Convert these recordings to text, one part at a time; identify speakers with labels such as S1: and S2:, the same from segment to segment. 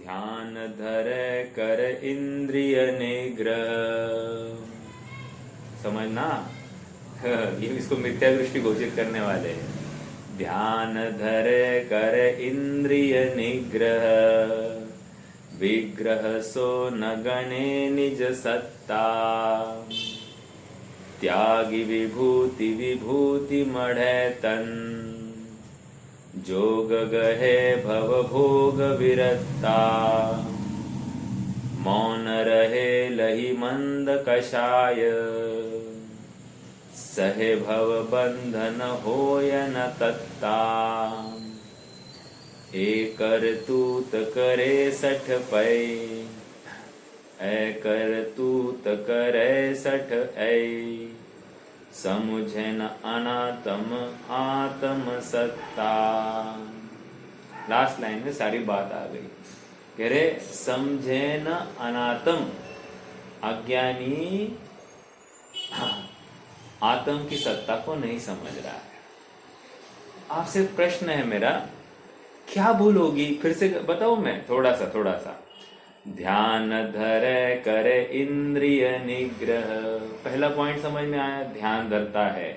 S1: ध्यान धरे कर इंद्रिय निग्रह। समझना। ये इसको मिथ्या दृष्टि घोषित करने वाले हैं। ध्यान धरे कर इंद्रिय निग्रह, विग्रह सो न गणे निज सत्ता। त्यागी विभूति विभूति मढ़े तन, जोग गहे भव भोग विरता। मौन रहे लही मंद कषाय, सहे भव बंधन होय न तत्ता। एकर तूत करे सठ पै, कर तूत करे सठ ऐ। समुझे न अनात्म आत्म सत्ता। लास्ट लाइन में सारी बात आ गई। कह रहे समझे न अनात्म, अज्ञानी आत्म की सत्ता को नहीं समझ रहा है। आपसे प्रश्न है मेरा, क्या भूल होगी? फिर से बताओ मैं थोड़ा सा। ध्यान धरे करे इंद्रिय निग्रह। पहला पॉइंट समझ में आया। ध्यान धरता है,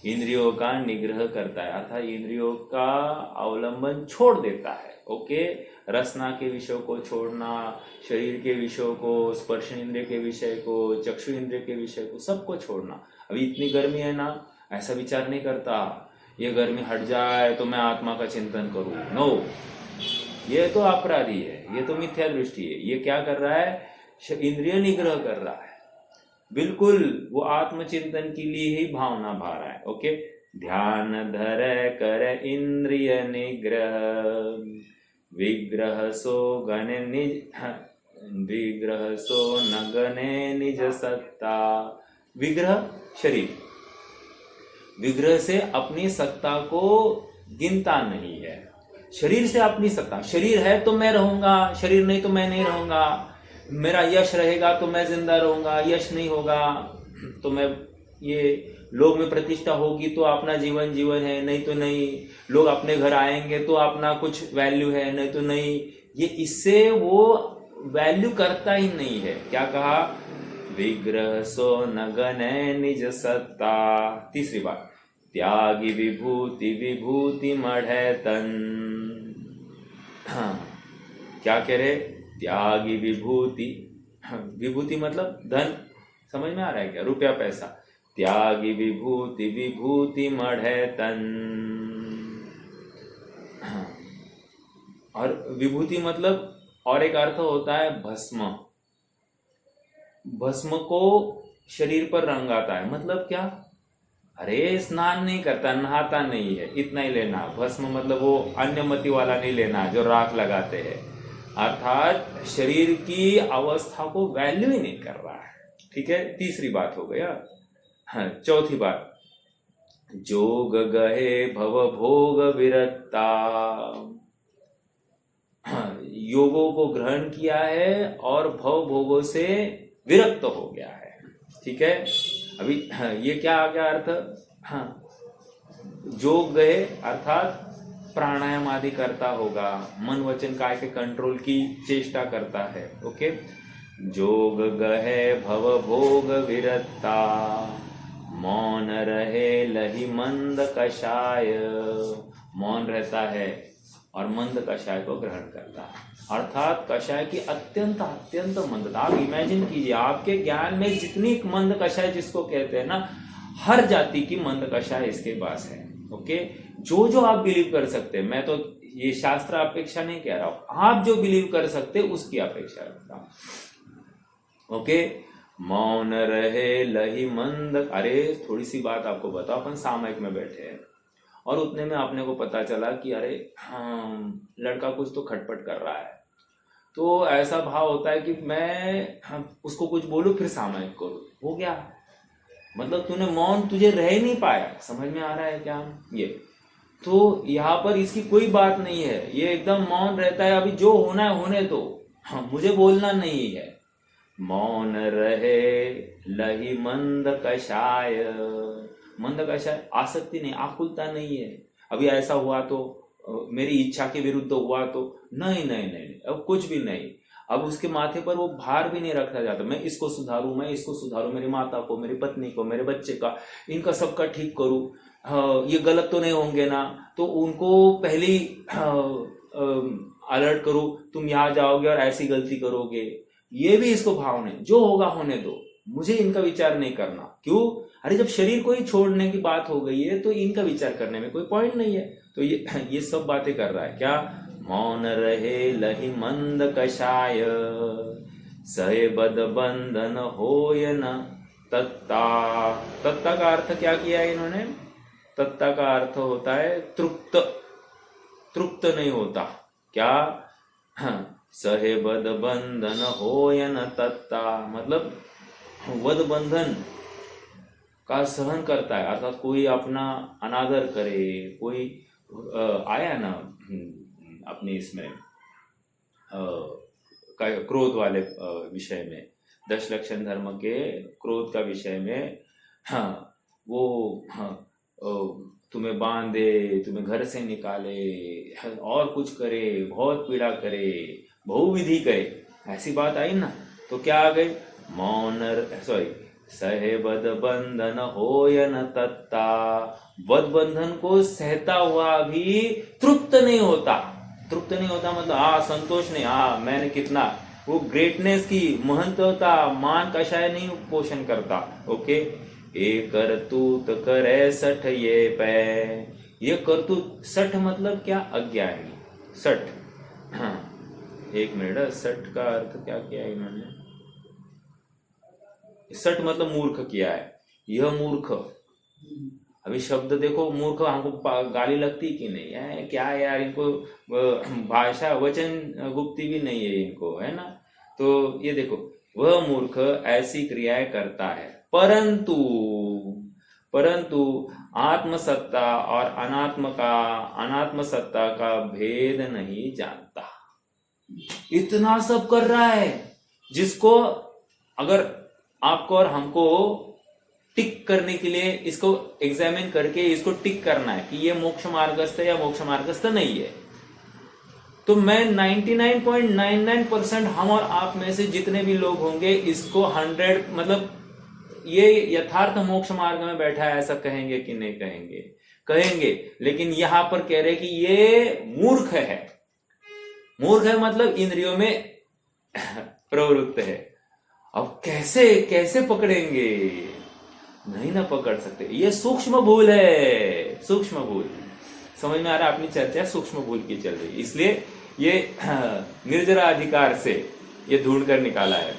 S1: इंद्रियों का निग्रह करता है, अर्थात इंद्रियों का अवलंबन छोड़ देता है। ओके, रसना के विषयों को छोड़ना, शरीर के विषयों को, स्पर्श इंद्रिय के विषय को, चक्षु इंद्रिय के विषय को, सबको छोड़ना। अभी इतनी गर्मी है ना, ऐसा विचार नहीं करता ये गर्मी हट जाए तो मैं आत्मा का चिंतन करूं। नो, ये तो अपराधी है, ये तो मिथ्या दृष्टि है। ये क्या कर रहा है? इंद्रिय निग्रह कर रहा है। बिल्कुल वो आत्मचिंतन के लिए ही भावना भा रहा है। ओके, ध्यान धरे कर इंद्रिय निग्रह, विग्रह सो गणे विग्रह सो न गणे निज सत्ता। विग्रह शरीर, विग्रह से अपनी सत्ता को गिनता नहीं है। शरीर से अपनी सत्ता, शरीर है तो मैं रहूंगा, शरीर नहीं तो मैं नहीं रहूंगा। मेरा यश रहेगा तो मैं जिंदा रहूंगा, यश नहीं होगा तो मैं, ये लोग में प्रतिष्ठा होगी तो अपना जीवन जीवन है, नहीं तो नहीं। लोग अपने घर आएंगे तो अपना कुछ वैल्यू है, नहीं तो नहीं। ये इससे वो वैल्यू करता ही नहीं है। क्या कहा? विग्रह सो न गणे निज सत्ता। तीसरी बात, त्यागी विभूति विभूति मढ़े तन। क्या कह रहे? त्यागी विभूति, विभूति मतलब धन, समझ में आ रहा है क्या? रुपया पैसा। त्यागी विभूति विभूति मढ़े तन। और विभूति मतलब और एक अर्थ होता है भस्म। भस्म को शरीर पर रंगाता है, मतलब क्या? अरे स्नान नहीं करता, नहाता नहीं है, इतना ही लेना। भस्म मतलब वो अन्यमति वाला नहीं लेना जो राख लगाते हैं, अर्थात शरीर की अवस्था को वैल्यू ही नहीं कर रहा है। ठीक है, तीसरी बात हो गया। हाँ, चौथी बात, जोग गहे भव भोग विरता। योगों को ग्रहण किया है और भव भोगों से विरक्त हो गया है। ठीक है, अभी ये क्या आ गया अर्थ? हाँ, जोग गए अर्थात प्राणायाम आदि करता होगा, मन वचन काय के कंट्रोल की चेष्टा करता है। ओके, जोग गहे भव भोग विरता, मौन रहे लही मंद कषाय। मौन रहता है और मंद कषाय को ग्रहण करता है, अर्थात कषाय की अत्यंत अत्यंत मंदता। आप इमेजिन कीजिए, आपके ज्ञान में जितनी मंद कषाय जिसको कहते हैं ना, हर जाति की मंद कषाय इसके पास है। ओके, जो जो आप बिलीव कर सकते हैं, मैं तो ये शास्त्र अपेक्षा नहीं कह रहा हूं, आप जो बिलीव कर सकते उसकी अपेक्षा रखता हूं। ओके, मौन रहे लही मंद। अरे थोड़ी सी बात आपको बताओ, अपन सामयिक में बैठे हैं और उतने में अपने को पता चला कि अरे लड़का कुछ तो खटपट कर रहा है, तो ऐसा भाव होता है कि मैं उसको कुछ बोलूं फिर सामयिक करूं। हो गया, मतलब तूने मौन, तुझे रह ही नहीं पाया। समझ में आ रहा है क्या? ये तो यहाँ पर इसकी कोई बात नहीं है, ये एकदम मौन रहता है। अभी जो होना है होने दो, मुझे बोलना नहीं है। मौन रहे लही मंद कषाय। मंद कषाय आसक्ति नहीं, आकुलता नहीं है। अभी ऐसा हुआ तो मेरी इच्छा के विरुद्ध हुआ तो नहीं नहीं नहीं, अब कुछ भी नहीं। अब उसके माथे पर वो भार भी नहीं रखा जाता, मैं इसको सुधारूं, मैं इसको सुधारूं, मेरी माता को, मेरी पत्नी को, मेरे बच्चे का, इनका सबका ठीक करूं, ये गलत तो नहीं होंगे ना, तो उनको पहले ही अलर्ट करो, तुम यहाँ जाओगे और ऐसी गलती करोगे। ये भी इसको भाव नहीं, जो होगा होने दो, मुझे इनका विचार नहीं करना। क्यों? अरे जब शरीर को ही छोड़ने की बात हो गई है तो इनका विचार करने में कोई पॉइंट नहीं है। तो ये सब बातें कर रहा है। क्या? मौन रहे लहि मंद कषाय, सहे बद बंधन होय न तत्ता। तत्ता का अर्थ क्या किया है इन्होंने? तत्ता का अर्थ होता है तृप्त, तृप्त नहीं होता। क्या? सहे बद बंधन होय न तत्ता, मतलब वध बंधन का सहन करता है, अर्थात कोई अपना अनादर करे, कोई आया ना अपने इसमें क्रोध वाले विषय में, 10 लक्षण धर्म के क्रोध का विषय में, तुम्हें बांधे, तुम्हें घर से निकाले और कुछ करे, बहुत पीड़ा करे, बहुविधि करे, ऐसी बात आई ना, तो क्या आ गई? मौन, सॉरी, सहे बद बंधन होय न तत्ता, वध बंधन को सहता हुआ भी तृप्त नहीं होता। तृप्त नहीं होता मतलब संतोष नहीं, मैंने कितना, वो ग्रेटनेस की महंतता, मान का शायद नहीं पोषण करता। ओके, ए करतूत करे सठ ये पै, ये करतूत, सठ मतलब क्या? अज्ञानी, सठ। हाँ, एक मिनट, सठ का अर्थ क्या किया इन्होंने? सठ मतलब मूर्ख किया है। यह मूर्ख, अभी शब्द देखो, मूर्ख हमको गाली लगती कि नहीं है? क्या यार, इनको भाषा वचन गुप्ती भी नहीं है इनको, है ना? तो ये देखो, वह मूर्ख ऐसी क्रियाएं करता है, परंतु आत्मसत्ता और अनात्म सत्ता का भेद नहीं जानता। इतना सब कर रहा है जिसको अगर आपको और हमको टिक करने के लिए, इसको एग्जामिन करके इसको टिक करना है कि ये मोक्ष मार्गस्थ है या मोक्ष मार्गस्थ नहीं है, तो मैं 99.99% हम और आप में से जितने भी लोग होंगे इसको 100 मतलब ये यथार्थ मोक्ष मार्ग में बैठा है ऐसा कहेंगे कि नहीं कहेंगे? कहेंगे। लेकिन यहां पर कह रहे कि ये मूर्ख है। मूर्ख है मतलब इंद्रियों में प्रवृत्त है। अब कैसे पकड़ेंगे? नहीं ना पकड़ सकते, ये सूक्ष्म भूल है, सूक्ष्म भूल। समझ में आ रहा है? अपनी चर्चा सूक्ष्म भूल की चल रही, इसलिए ये निर्जरा अधिकार से ये ढूंढ कर निकाला है।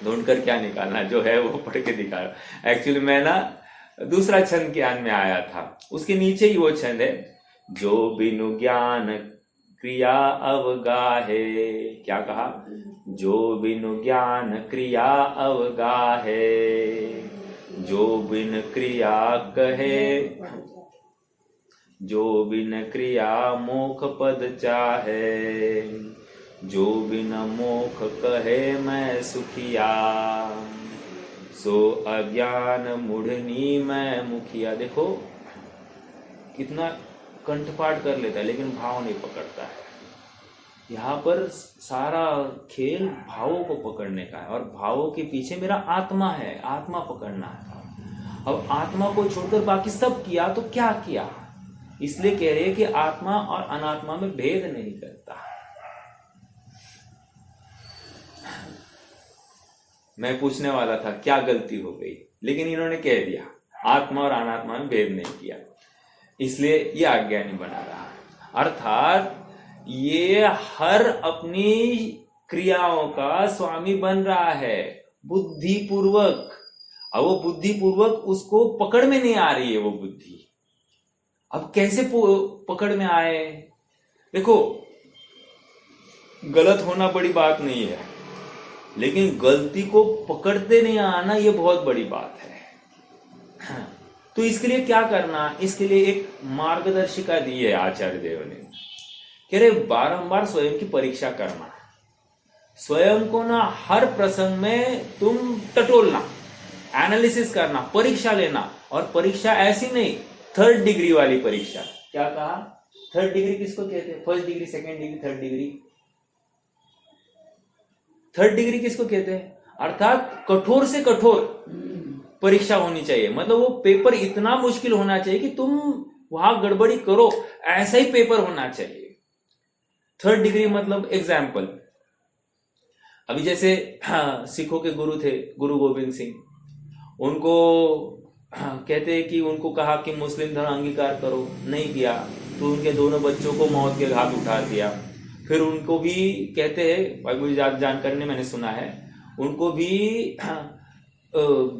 S1: ढूंढ कर क्या निकालना, जो है वो पढ़ के दिखा। एक्चुअली मैं ना दूसरा छंद ज्ञान में आया था, उसके नीचे ही वो छंद है, जो बिनु ज्ञान क्रिया अवगाहे। क्या कहा? जो बिनु ज्ञान क्रिया अवगाहे, जो बिन क्रिया कहे, जो बिन क्रिया मोख पद चाहे, जो बिन मोख कहे मैं सुखिया, सो अज्ञान मुढ़नी मैं मुखिया। देखो कितना कंठपाठ कर लेता है लेकिन भाव नहीं पकड़ता है। यहाँ पर सारा खेल भावों को पकड़ने का है, और भावों के पीछे मेरा आत्मा है, आत्मा पकड़ना है। अब आत्मा को छोड़कर बाकी सब किया तो क्या किया? इसलिए कह रहे हैं कि आत्मा और अनात्मा में भेद नहीं करता। मैं पूछने वाला था क्या गलती हो गई, लेकिन इन्होंने कह दिया आत्मा और अनात्मा में भेद नहीं किया, इसलिए ये अज्ञानी बना रहा। अर्थात ये हर अपनी क्रियाओं का स्वामी बन रहा है बुद्धिपूर्वक। अब वो बुद्धिपूर्वक उसको पकड़ में नहीं आ रही है वो बुद्धि। अब कैसे पकड़ में आए? देखो, गलत होना बड़ी बात नहीं है, लेकिन गलती को पकड़ते नहीं आना ये बहुत बड़ी बात है। तो इसके लिए क्या करना? इसके लिए एक मार्गदर्शिका दी है आचार्य देव ने। कह रहे बारंबार स्वयं की परीक्षा करना, स्वयं को ना हर प्रसंग में तुम टटोलना, एनालिसिस करना, परीक्षा लेना। और परीक्षा ऐसी नहीं, 3rd डिग्री वाली परीक्षा। क्या कहा? थर्ड डिग्री किसको कहते हैं? First degree, second degree, third degree. Third degree किसको कहते हैं? अर्थात कठोर से कठोर परीक्षा होनी चाहिए। मतलब वो पेपर इतना मुश्किल होना चाहिए कि तुम वहां गड़बड़ी करो, ऐसा ही पेपर होना चाहिए। थर्ड डिग्री मतलब एग्जाम्पल, अभी जैसे सिखों के गुरु थे गुरु गोविंद सिंह, उनको कहते हैं कि उनको कहा कि मुस्लिम धर्म अंगीकार करो, नहीं किया तो उनके दोनों बच्चों को मौत के घाट उठा दिया। फिर उनको भी कहते हैं, मुझे जानकारी नहीं, मैंने सुना है, उनको भी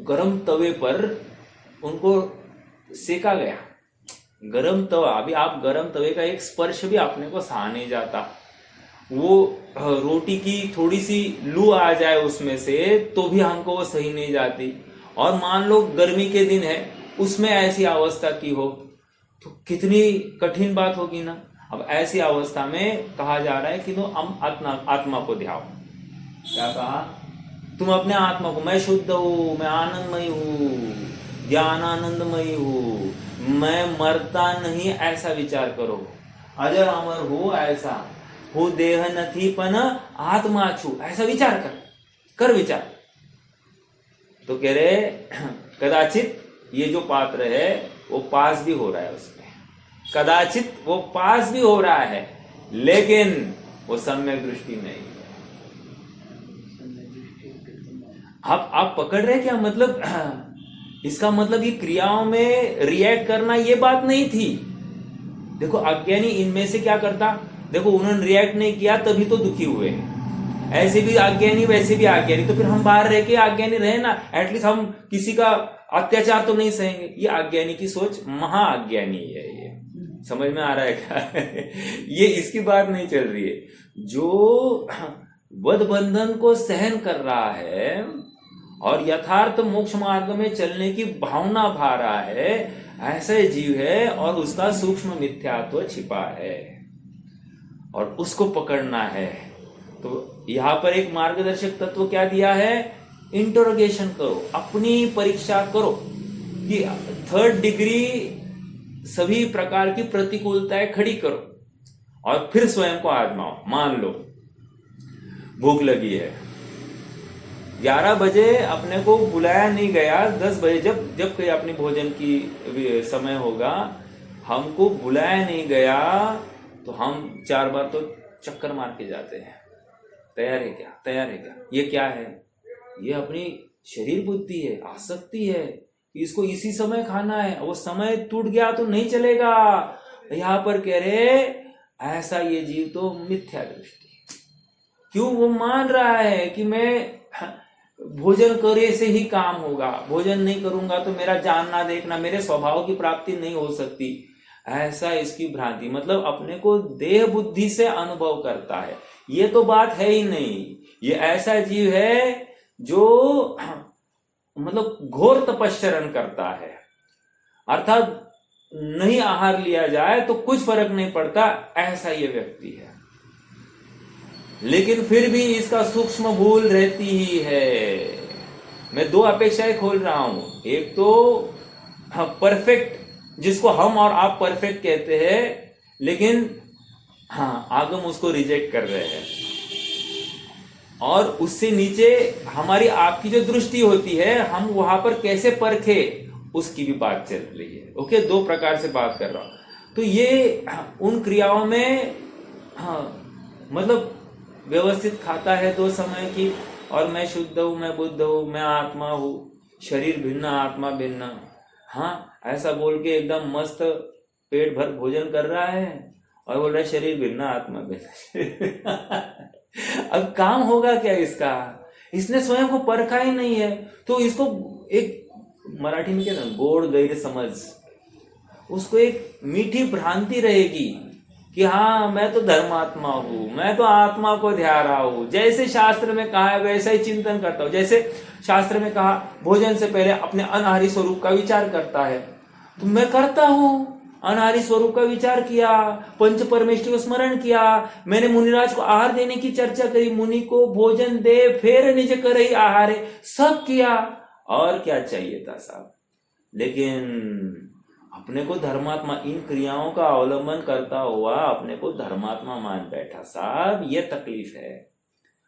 S1: गरम तवे पर उनको सेका गया। गरम तवा, अभी आप गरम तवे का एक स्पर्श भी अपने को सहा नहीं जाता। वो रोटी की थोड़ी सी लू आ जाए उसमें से तो भी हमको वो सही नहीं जाती। और मान लो गर्मी के दिन है, उसमें ऐसी अवस्था की हो तो कितनी कठिन बात होगी ना। अब ऐसी अवस्था में कहा जा रहा है कि तुम आत्मा को ध्याओ। क्या कहा? तुम अपने आत्मा को, मैं शुद्ध हूं, मैं आनंदमयी हूं, ज्ञान आनंदमयी हूं, मैं मरता नहीं, ऐसा विचार करो। अजर अमर हो ऐसा, हो देह नथी पन आत्मा छू, ऐसा विचार कर विचार। तो कह रहे कदाचित ये जो पात्र है वो पास भी हो रहा है उसमें, कदाचित वो पास भी हो रहा है, लेकिन वो सम्यक दृष्टि नहीं है। आप पकड़ रहे क्या? मतलब इसका मतलब ये क्रियाओं में रिएक्ट करना ये बात नहीं थी। देखो अज्ञानी इनमें से क्या करता, देखो उन्होंने रिएक्ट नहीं किया तभी तो दुखी हुए। ऐसे भी अज्ञानी वैसे भी अज्ञानी, तो फिर हम बाहर रह के अज्ञानी रहे ना, एटलीस्ट हम किसी का अत्याचार तो नहीं सहेंगे। ये अज्ञानी की सोच महाअज्ञानी है। ये समझ में आ रहा है क्या? ये इसकी बात नहीं चल रही है। जो वध बंधन को सहन कर रहा है और यथार्थ मोक्ष मार्ग में चलने की भावना भा रहा है, ऐसा जीव है और उसका सूक्ष्म मिथ्यात्व छिपा है और उसको पकड़ना है। तो यहां पर एक मार्गदर्शक तत्व क्या दिया है? इंटरोगेशन करो, अपनी परीक्षा करो कि थर्ड डिग्री सभी प्रकार की प्रतिकूलताएं खड़ी करो और फिर स्वयं को आजमाओ। मान लो भूख लगी है, 11 बजे अपने को बुलाया नहीं गया, 10 बजे जब कहीं अपनी भोजन की समय होगा, हमको बुलाया नहीं गया तो हम 4 बार तो चक्कर मार के जाते हैं। तैयार है क्या? तैयार है क्या? ये क्या है? ये अपनी शरीर बुद्धि है, आसक्ति है कि इसको इसी समय खाना है। वो समय टूट गया तो नहीं चलेगा। यहां पर कह रहे ऐसा ये जीव तो मिथ्या दृष्टि। क्यों? वो मान रहा है कि मैं भोजन करे से ही काम होगा, भोजन नहीं करूंगा तो मेरा जानना देखना, मेरे स्वभाव की प्राप्ति नहीं हो सकती। ऐसा इसकी भ्रांति, मतलब अपने को देह बुद्धि से अनुभव करता है। ये तो बात है ही नहीं। ये ऐसा जीव है जो मतलब घोर तपश्चरण करता है, अर्थात नहीं आहार लिया जाए तो कुछ फर्क नहीं पड़ता, ऐसा ये व्यक्ति है। लेकिन फिर भी इसका सूक्ष्म भूल रहती ही है। मैं 2 अपेक्षाएं खोल रहा हूं। एक तो परफेक्ट, जिसको हम और आप परफेक्ट कहते हैं, लेकिन आगम उसको रिजेक्ट कर रहे हैं। और उससे नीचे हमारी आपकी जो दृष्टि होती है, हम वहां पर कैसे परखे, उसकी भी बात चल रही है। ओके, 2 प्रकार से बात कर रहा हूं। तो ये उन क्रियाओं में मतलब व्यवस्थित खाता है 2 समय की, और मैं शुद्ध हूं, मैं बुद्ध हूं, मैं आत्मा हूं, शरीर भिन्न आत्मा भिन्न, ऐसा बोल के एकदम मस्त पेट भर भोजन कर रहा है और बोल रहा है शरीर भिन्न आत्मा भिन्न। अब काम होगा क्या इसका? इसने स्वयं को परखा ही नहीं है। तो इसको एक मराठी में कहते हैं गोड़ गैर समझ, उसको एक मीठी भ्रांति रहेगी कि हाँ मैं तो धर्मात्मा हूं, मैं तो आत्मा को ध्या रहा हूं, जैसे शास्त्र में कहा है वैसा ही चिंतन करता हूं। जैसे शास्त्र में कहा भोजन से पहले अपने अनाहरी स्वरूप का विचार करता है, तो मैं करता हूं। अनाहरी स्वरूप का विचार किया, पंच परमेष्टि को स्मरण किया, मैंने मुनिराज को आहार देने की चर्चा करी, मुनि को भोजन दे फिर निज करे आहार, सब किया। और क्या चाहिए था साहब? लेकिन अपने को धर्मात्मा, इन क्रियाओं का अवलंबन करता हुआ अपने को धर्मात्मा मान बैठा। साहब ये तकलीफ है।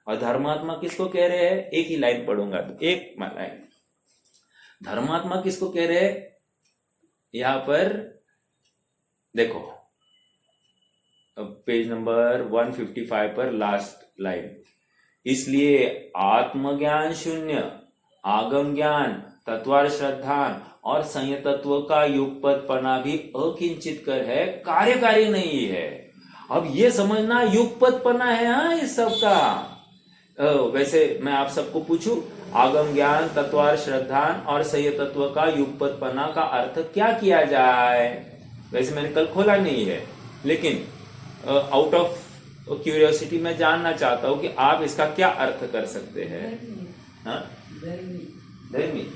S1: और धर्मात्मा किसको कह रहे हैं? एक ही लाइन पढ़ूंगा, तो एक लाइन। धर्मात्मा किसको कह रहे हैं? यहां पर देखो, पेज नंबर 155 पर लास्ट लाइन। इसलिए आत्मज्ञान शून्य, आगम ज्ञान, तत्वार श्रद्धान और संयतत्व का युगपतपना भी अकिंचित कर है, कार्यकारी नहीं है। अब ये समझना युगपतपना है। हाँ, इस सब का वैसे मैं आप सबको पूछूं, आगम ज्ञान, तत्वार श्रद्धान और संयतत्व का युगपतपना का अर्थ क्या किया जाए? वैसे मैंने कल खोला नहीं है, लेकिन आउट ऑफ क्यूरियोसिटी मैं जानना चाहता हूं कि आप इसका क्या अर्थ कर सकते हैं। हाँ, धर्मी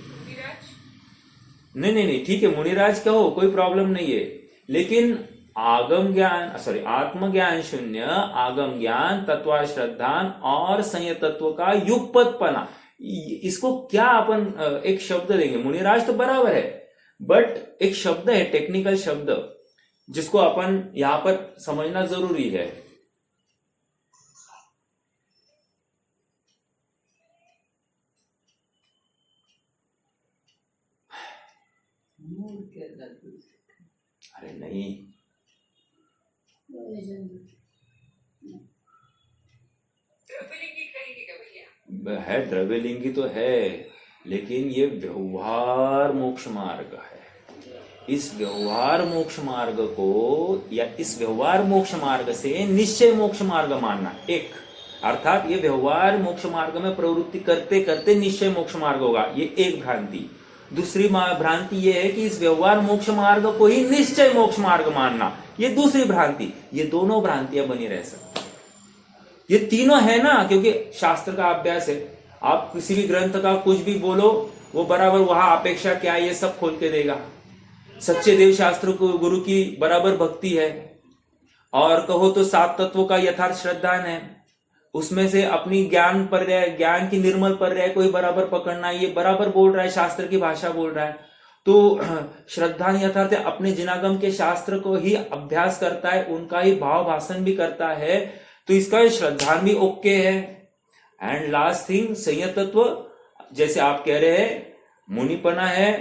S1: नहीं, ठीक है, मुनिराज कहो, कोई प्रॉब्लम नहीं है। लेकिन आगम ज्ञान, सॉरी, आत्मज्ञान शून्य, आगम ज्ञान, तत्वार श्रद्धान और संयतत्व का युगपतपना, इसको क्या अपन एक शब्द देंगे? मुनिराज तो बराबर है, बट एक शब्द है, टेक्निकल शब्द, जिसको अपन यहां पर समझना जरूरी है। अरे नहीं, है, द्रव्यलिंगी तो है, लेकिन ये व्यवहार मोक्ष मार्ग है। इस व्यवहार मोक्ष मार्ग को, या इस व्यवहार मोक्ष मार्ग से निश्चय मोक्ष मार्ग मानना एक, अर्थात ये व्यवहार मोक्ष मार्ग में प्रवृत्ति करते करते निश्चय मोक्ष मार्ग होगा, ये एक भ्रांति। दूसरी भ्रांति ये है कि इस व्यवहार मोक्ष मार्ग को ही निश्चय मोक्ष मार्ग मानना, ये दूसरी भ्रांति। ये दोनों भ्रांतियां बनी रह सकती, ये तीनों है ना, क्योंकि शास्त्र का अभ्यास है। आप किसी भी ग्रंथ का कुछ भी बोलो, वो बराबर वहां अपेक्षा क्या है ये सब खोल के देगा। सच्चे देव शास्त्र को गुरु की बराबर भक्ति है, और कहो तो सात तत्वों का यथार्थ श्रद्धान है, उसमें से अपनी ज्ञान पर्याय, ज्ञान की निर्मल पर्याय को ही बराबर पकड़ना, ये बराबर बोल रहा है, शास्त्र की भाषा बोल रहा है। तो श्रद्धान यथार्थ है, अपने जिनागम के शास्त्र को ही अभ्यास करता है, उनका ही भाव भाषण भी करता है, तो इसका श्रद्धान भी ओके है। एंड लास्ट थिंग, संयतत्व, जैसे आप कह रहे हैं, मुनिपना है,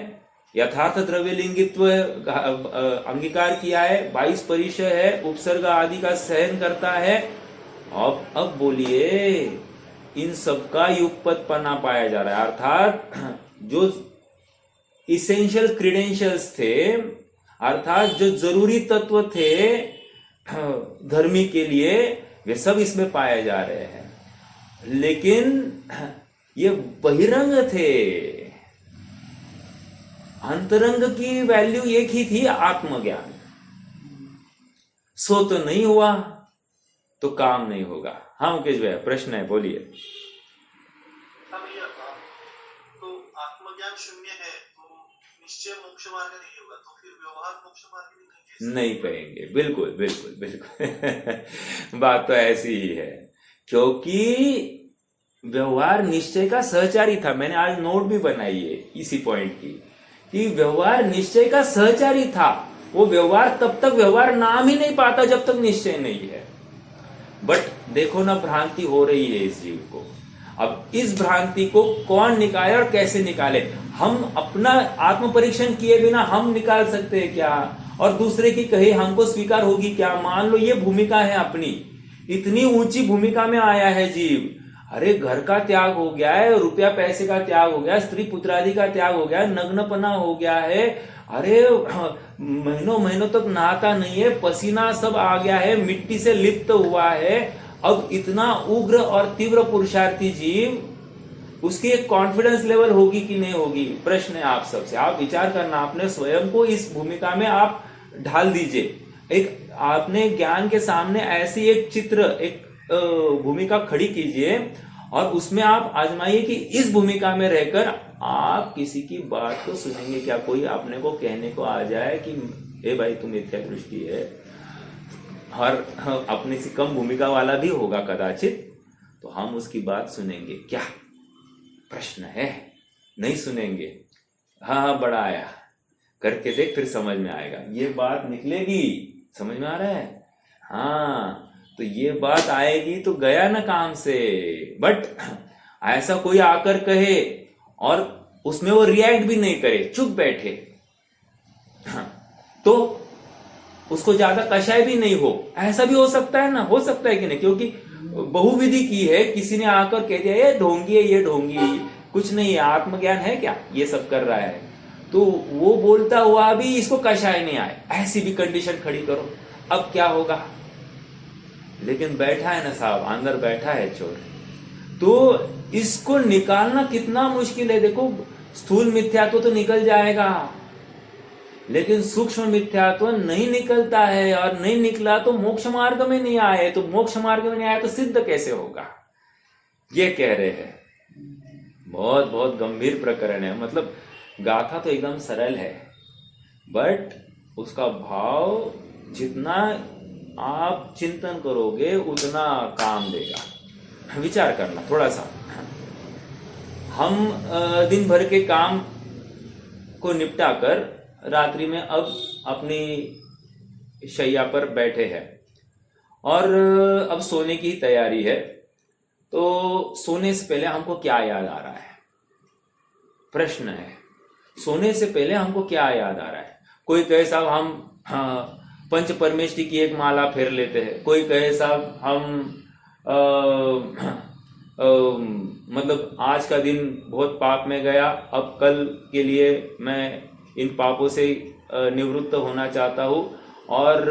S1: यथार्थ द्रव्यलिंगित्व अंगीकार किया है, 22 परिचय है, उपसर्ग आदि का सहन करता है। अब बोलिए, इन सब का युगपतपना पाया जा रहा है, अर्थात जो इसेंशियल क्रीडेंशियल्स थे, अर्थात जो जरूरी तत्व थे धर्मी के लिए, वे सब इसमें पाए जा रहे हैं। लेकिन ये बहिरंग थे, अंतरंग की वैल्यू एक ही थी, आत्मज्ञान। सो तो नहीं हुआ तो काम नहीं होगा। हाँ मुकेश भैया, प्रश्न है, बोलिए।
S2: तो आत्मज्ञान शून्य है तो निश्चय मोक्ष मार्ग नहीं होगा, तो फिर व्यवहार मोक्ष मार्ग भी
S1: नहीं पाएंगे। बिल्कुल बिल्कुल बिल्कुल बात तो ऐसी ही है, क्योंकि व्यवहार निश्चय का सहचारी था। मैंने आज नोट भी बनाई है इसी पॉइंट की, कि व्यवहार निश्चय का सहचारी था। वो व्यवहार तब तक व्यवहार नाम ही नहीं पाता जब तक निश्चय नहीं है। बट देखो ना, भ्रांति हो रही है इस जीव को। अब इस भ्रांति को कौन निकाले और कैसे निकाले? हम अपना आत्म परीक्षण किए बिना हम निकाल सकते हैं क्या? और दूसरे की कहे हमको स्वीकार होगी क्या? मान लो ये भूमिका है अपनी, इतनी ऊंची भूमिका में आया है जीव, अरे घर का त्याग हो गया है, रुपया पैसे का त्याग हो गया, स्त्री पुत्रादि का त्याग हो गया है, नग्नपना हो गया है, अरे महीनों महीनों तक नहाता नहीं है, पसीना सब आ गया है, मिट्टी से लिप्त हुआ है। अब इतना उग्र और तीव्र पुरुषार्थी जीव, उसकी एक कॉन्फिडेंस लेवल होगी कि नहीं होगी? प्रश्न है आप सबसे, आप विचार करना, आपने स्वयं को इस भूमिका में आप ढाल दीजिए। एक आपने ज्ञान के सामने ऐसी एक चित्र, एक भूमिका खड़ी कीजिए और उसमें आप आजमाइए कि इस भूमिका में रहकर आप किसी की बात को सुनेंगे क्या? कोई अपने को कहने को आ जाए कि ए भाई तुम मिथ्या दृष्टि है, और अपने से कम भूमिका वाला भी होगा कदाचित, तो हम उसकी बात सुनेंगे क्या? प्रश्न है, नहीं सुनेंगे। हाँ बड़ा आया, करके देख, फिर समझ में आएगा, ये बात निकलेगी। समझ में आ रहा है? हाँ, तो ये बात आएगी तो गया ना काम से। बट ऐसा कोई आकर कहे और उसमें वो रिएक्ट भी नहीं करे, चुप बैठे, तो उसको ज्यादा कषाय भी नहीं हो, ऐसा भी हो सकता है ना? हो सकता है कि नहीं? क्योंकि बहुविधि की है, किसी ने आकर कह दिया ये ढोंगी है, ये ढोंगी है, कुछ नहीं है, आत्मज्ञान है क्या, ये सब कर रहा है, तो वो बोलता हुआ भी इसको कषाय नहीं आए, ऐसी भी कंडीशन खड़ी करो, अब क्या होगा? लेकिन बैठा है ना साहब, अंदर बैठा है चोर, तो इसको निकालना कितना मुश्किल है। देखो, स्थूल मिथ्यात्व तो निकल जाएगा, लेकिन सूक्ष्म मिथ्यात्व नहीं निकलता है, और नहीं निकला तो मोक्ष मार्ग में नहीं आए, तो मोक्ष मार्ग में नहीं आए तो सिद्ध कैसे होगा? ये कह रहे हैं। बहुत बहुत गंभीर प्रकरण है। मतलब गाथा तो एकदम सरल है, बट उसका भाव जितना आप चिंतन करोगे उतना काम देगा। विचार करना थोड़ा सा। हम दिन भर के काम को निपटाकर रात्रि में अब अपनी शैया पर बैठे हैं और अब सोने की तैयारी है, तो सोने से पहले हमको क्या याद आ रहा है? प्रश्न है, सोने से पहले हमको क्या याद आ रहा है? कोई कहे साहब हम पंच परमेष्टि की एक माला फेर लेते हैं, कोई कहे साहब हम मतलब आज का दिन बहुत पाप में गया, अब कल के लिए मैं इन पापों से निवृत्त होना चाहता हूँ और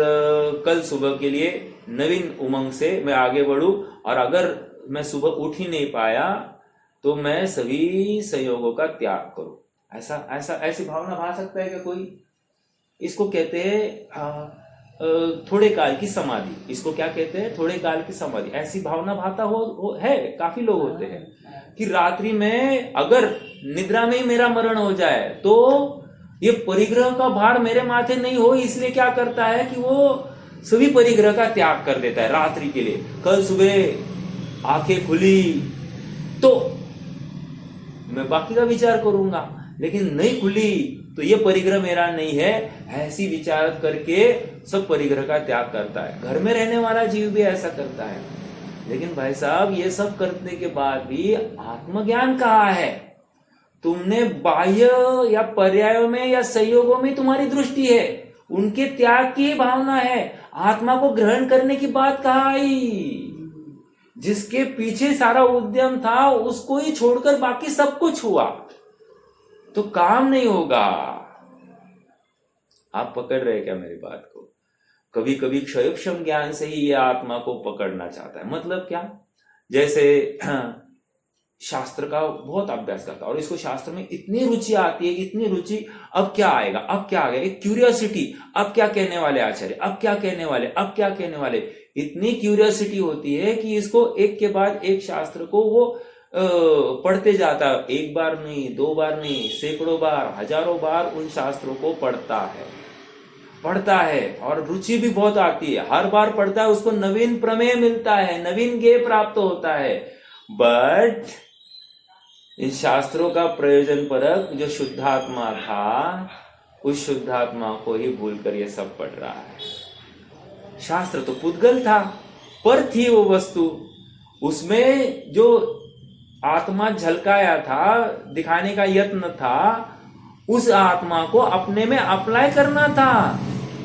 S1: कल सुबह के लिए नवीन उमंग से मैं आगे बढ़ूं, और अगर मैं सुबह उठ ही नहीं पाया तो मैं सभी संयोगों का त्याग करूं। ऐसी भावना भा सकता है क्या कोई? इसको कहते हैं थोड़े काल की समाधि। इसको क्या कहते हैं? थोड़े काल की समाधि। ऐसी भावना भाता है, काफी लोग होते हैं कि रात्रि में अगर निद्रा में ही मेरा मरण हो जाए तो ये परिग्रह का भार मेरे माथे नहीं हो, इसलिए क्या करता है कि वो सभी परिग्रह का त्याग कर देता है रात्रि के लिए। कल सुबह आंखें खुली तो मैं बाकी का विचार करूंगा, लेकिन नहीं खुली तो ये परिग्रह मेरा नहीं है, ऐसी विचार करके सब परिग्रह का त्याग करता है। घर में रहने वाला जीव भी ऐसा करता है। लेकिन भाई साहब, ये सब करने के बाद भी आत्मज्ञान कहाँ है? तुमने बाह्य या पर्यायों में या संयोगों में तुम्हारी दृष्टि है, उनके त्याग की भावना है। आत्मा को ग्रहण करने की बात कहाँ आई? जिसके पीछे सारा उद्यम था उसको ही छोड़कर बाकी सब कुछ हुआ तो काम नहीं होगा। आप पकड़ रहे क्या मेरी बात को? कभी कभी क्षयोक्षम ज्ञान से ही ये आत्मा को पकड़ना चाहता है। मतलब क्या? जैसे शास्त्र का बहुत अभ्यास करता है और इसको शास्त्र में इतनी रुचि आती है, इतनी रुचि, अब क्या आएगा, अब क्या आएगा, एक क्यूरियोसिटी, अब क्या कहने वाले आचार्य, अब क्या कहने वाले, अब क्या कहने वाले, इतनी क्यूरियोसिटी होती है कि इसको एक के बाद एक शास्त्र को वो पढ़ते जाता है। एक बार नहीं, दो बार नहीं, सैकड़ों बार, हजारों बार उन शास्त्रों को पढ़ता है और रुचि भी बहुत आती है। हर बार पढ़ता है, उसको नवीन प्रमेय मिलता है, नवीन ज्ञेय प्राप्त होता है। बट इन शास्त्रों का प्रयोजन परक जो शुद्धात्मा था, उस शुद्धात्मा को ही भूलकर ये सब पढ़ रहा है। शास्त्र तो पुद्गल था, पर थी वो वस्तु, उसमें जो आत्मा झलकाया था, दिखाने का यत्न था, उस आत्मा को अपने में अप्लाई करना था।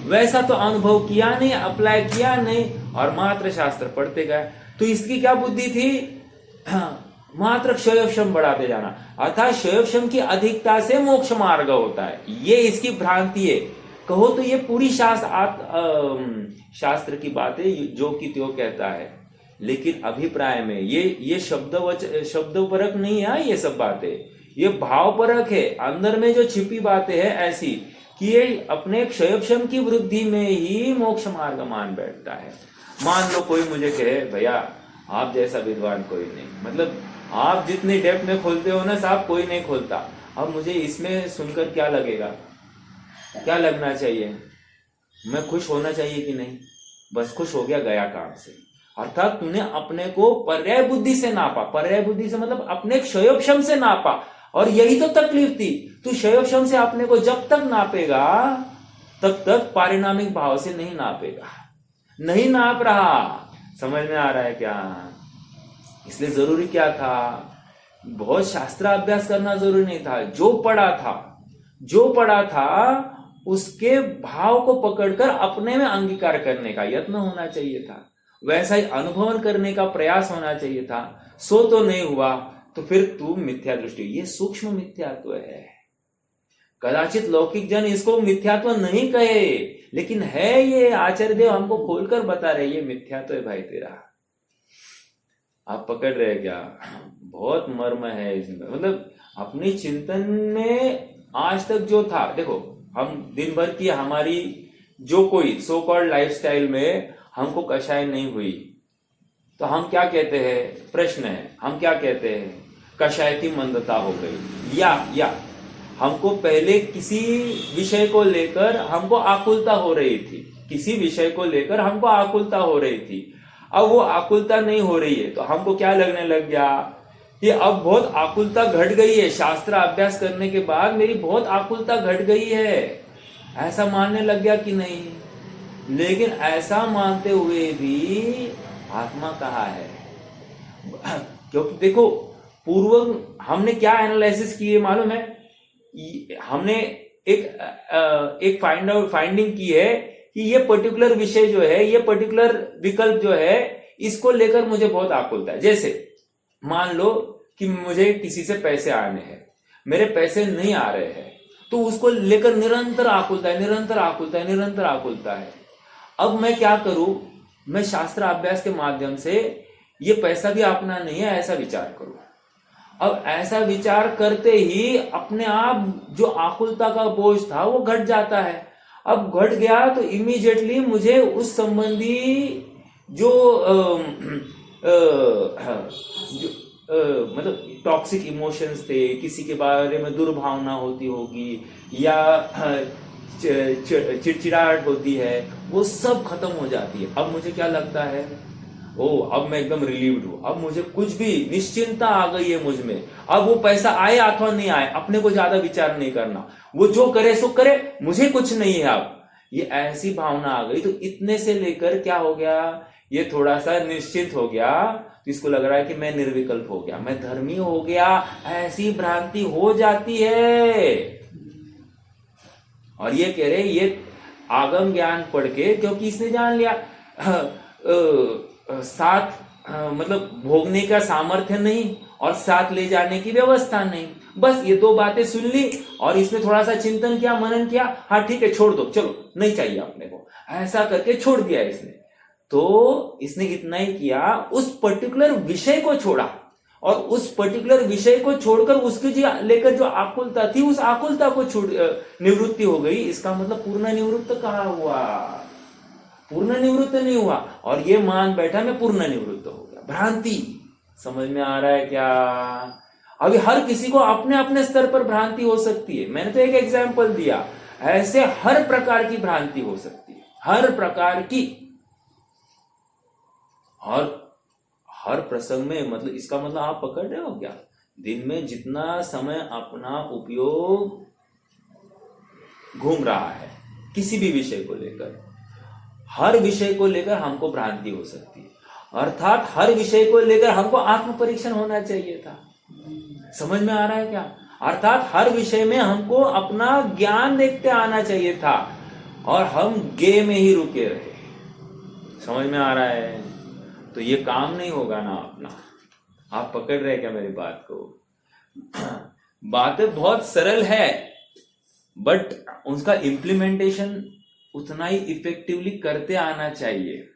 S1: वैसा तो अनुभव किया नहीं, अप्लाई किया नहीं और मात्र शास्त्र पढ़ते गए। तो इसकी क्या बुद्धि थी? मात्र क्षयोक्षम बढ़ाते जाना, अर्थात क्षयोक्षम की अधिकता से मोक्ष मार्ग होता है, ये इसकी भ्रांति है। कहो तो ये पूरी शास्त्र की बातें जो कि त्यो कहता है, लेकिन अभिप्राय में ये शब्द परक नहीं है। ये सब बातें ये भाव परक है। अंदर में जो छिपी बातें हैं ऐसी कि ये अपने क्षयोक्षम की वृद्धि में ही मोक्ष मार्ग मान बैठता है। मान लो कोई मुझे कहे भैया आप जैसा विद्वान कोई नहीं, मतलब आप जितनी डेप्थ में खोलते हो ना साहब, कोई नहीं खोलता। अब मुझे इसमें सुनकर क्या लगेगा, क्या लगना चाहिए? मैं खुश होना चाहिए कि नहीं? बस खुश हो गया काम से। अर्थात तूने अपने को पर्याय बुद्धि से नापा। पर्याय बुद्धि से मतलब अपने क्षयोक्षम से नापा। और यही तो तकलीफ थी। तू शैवक्षम से अपने को जब तक नापेगा तब तक पारिणामिक भाव से नहीं नापेगा, नहीं नाप रहा। समझ में आ रहा है क्या? इसलिए जरूरी क्या था, बहुत शास्त्राभ्यास करना जरूरी नहीं था। जो पढ़ा था उसके भाव को पकड़कर अपने में अंगीकार करने का यत्न होना चाहिए था, वैसा ही अनुभवन करने का प्रयास होना चाहिए था। सो तो नहीं हुआ तो फिर तू मिथ्या दृष्टि, ये सूक्ष्म मिथ्यात्व है। कदाचित लौकिक जन इसको मिथ्यात्व नहीं कहे, लेकिन है ये। आचार्य देव हमको खोलकर बता रहे ये मिथ्यात्व है भाई तेरा। आप पकड़ रहे क्या? बहुत मर्म है इसमें। मतलब अपनी चिंतन में आज तक जो था, देखो हम दिन भर की हमारी जो कोई सो कॉल्ड लाइफस्टाइल में हमको कषाय नहीं हुई तो हम क्या कहते हैं? प्रश्न है, हम क्या कहते हैं? कषाय की मंदता हो गई, या हमको पहले किसी विषय को लेकर हमको आकुलता हो रही थी, किसी विषय को लेकर हमको आकुलता हो रही थी। अब वो आकुलता नहीं हो रही है तो हमको क्या लगने लग गया कि अब बहुत आकुलता घट गई है, शास्त्र अभ्यास करने के बाद मेरी बहुत आकुलता घट गई है, ऐसा मानने लग गया कि नहीं? लेकिन ऐसा मानते हुए भी आत्मा कहाँ है? क्योंकि देखो पूर्व हमने क्या एनालिसिस की है मालूम है? हमने एक फाइंडिंग की है कि ये पर्टिकुलर विषय जो है, ये पर्टिकुलर विकल्प जो है, इसको लेकर मुझे बहुत आकुलता है। जैसे मान लो कि मुझे किसी से पैसे आने हैं, मेरे पैसे नहीं आ रहे हैं, तो उसको लेकर निरंतर आकुलता है। अब मैं क्या करूं? मैं शास्त्र अभ्यास के माध्यम से ये पैसा भी अपना नहीं है ऐसा विचार करूं। अब ऐसा विचार करते ही अपने आप जो आकुलता का बोझ था वो घट जाता है। अब घट गया तो इमीडिएटली मुझे उस संबंधी जो मतलब टॉक्सिक इमोशंस थे, किसी के बारे में दुर्भावना होती होगी या चिड़चिड़ाहट होती है, वो सब खत्म हो जाती है। अब मुझे क्या लगता है? अब मैं एकदम रिलीव्ड हूं। अब मुझे कुछ भी निश्चिंता आ गई है मुझ में। अब वो पैसा आए अथवा नहीं आए, अपने को ज्यादा विचार नहीं करना, वो जो करे सो करे, मुझे कुछ नहीं है। अब ये ऐसी भावना आ गई तो इतने से लेकर क्या हो गया, ये थोड़ा सा निश्चिंत हो गया तो इसको लग रहा है कि मैं निर्विकल्प हो गया, मैं धर्मी हो गया, ऐसी भ्रांति हो जाती है। और ये कह रहे ये आगम ज्ञान पढ़ के, क्योंकि इसने जान लिया साथ मतलब भोगने का सामर्थ्य नहीं और साथ ले जाने की व्यवस्था नहीं। बस ये दो बातें सुन ली और इसमें थोड़ा सा चिंतन किया, मनन किया, हाँ ठीक है छोड़ दो, चलो नहीं चाहिए अपने को, ऐसा करके छोड़ दिया इसने। तो इसने इतना ही किया, उस पर्टिकुलर विषय को छोड़ा और उस पर्टिकुलर विषय को छोड़कर उसकी जो लेकर जो आकुलता थी, उस आकुलता को छोड़ निवृत्ति हो गई। इसका मतलब पूर्ण निवृत्त कहाँ हुआ? पूर्ण निवृत्त नहीं हुआ। और ये मान बैठा मैं पूर्ण निवृत्त हो गया। भ्रांति समझ में आ रहा है क्या? अभी हर किसी को अपने अपने स्तर पर भ्रांति हो सकती है। मैंने तो एक एग्जाम्पल दिया, ऐसे हर प्रकार की भ्रांति हो सकती है, हर प्रकार की। और हर प्रसंग में मतलब इसका मतलब आप पकड़ रहे हो क्या? दिन में जितना समय अपना उपयोग घूम रहा है किसी भी विषय को लेकर, हर विषय को लेकर हमको भ्रांति हो सकती है। अर्थात हर विषय को लेकर हमको आत्म परीक्षण होना चाहिए था। समझ में आ रहा है क्या? अर्थात हर विषय में हमको अपना ज्ञान देखते आना चाहिए था और हम गे में ही रुके रहे। समझ में आ रहा है? तो ये काम नहीं होगा ना अपना। आप पकड़ रहे क्या मेरी बात को? बातें बहुत सरल है बट उसका इम्प्लीमेंटेशन उतना ही इफेक्टिवली करते आना चाहिए।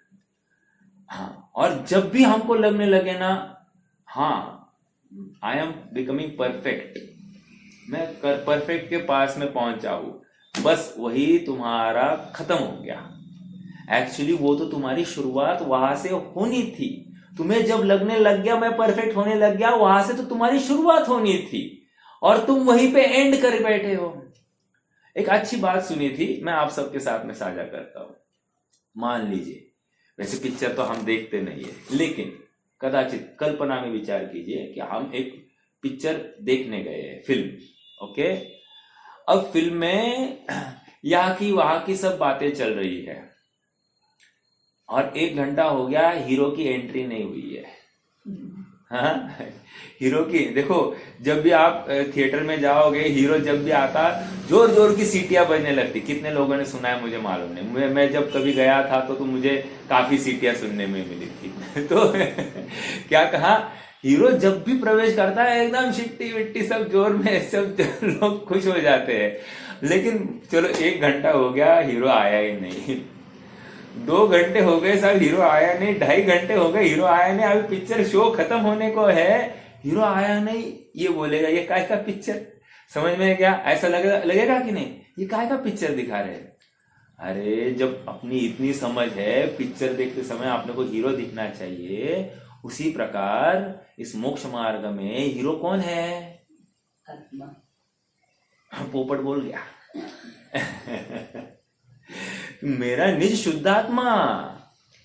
S1: हाँ, और जब भी हमको लगने लगे ना हाँ आई एम बिकमिंग परफेक्ट, मैं परफेक्ट के पास में पहुंचा हूं, बस वही तुम्हारा खत्म हो गया। एक्चुअली वो तो तुम्हारी शुरुआत वहां से होनी थी। तुम्हें जब लगने लग गया मैं परफेक्ट होने लग गया, वहां से तो तुम्हारी शुरुआत होनी थी और तुम वहीं पे एंड कर बैठे हो। एक अच्छी बात सुनी थी, मैं आप सबके साथ में साझा करता हूं। मान लीजिए, वैसे पिक्चर तो हम देखते नहीं है, लेकिन कदाचित कल्पना में विचार कीजिए कि हम एक पिक्चर देखने गए, फिल्म। ओके, अब फिल्म में यहाँ की वहां की सब बातें चल रही है और 1 घंटा हो गया, हीरो की एंट्री नहीं हुई है। हाँ, हीरो की देखो, जब भी आप थिएटर में जाओगे, हीरो जब भी आता, जोर जोर की सीटियां बजने लगती। कितने लोगों ने सुना है मुझे मालूम नहीं, मैं जब कभी गया था तो मुझे काफी सीटियां सुनने में मिली थी। तो क्या कहा, हीरो जब भी प्रवेश करता है एकदम शिट्टी विट्टी सब जोर में, सब लोग खुश हो जाते हैं। लेकिन चलो 1 घंटा हो गया, हीरो आया ही नहीं। 2 घंटे हो गए साहब, हीरो आया नहीं। 2.5 घंटे हो गए, हीरो आया नहीं। अभी पिक्चर शो खत्म होने को है, हीरो आया नहीं। ये बोलेगा ये काय का पिक्चर, समझ में क्या? ऐसा लगेगा कि नहीं, ये काय का पिक्चर दिखा रहे हैं। अरे जब अपनी इतनी समझ है, पिक्चर देखते समय आपने को हीरो दिखना चाहिए। उसी प्रकार इस मोक्ष मार्ग में हीरो कौन है?
S3: आत्मा।
S1: पोपट बोल गया। मेरा निज शुद्धात्मा,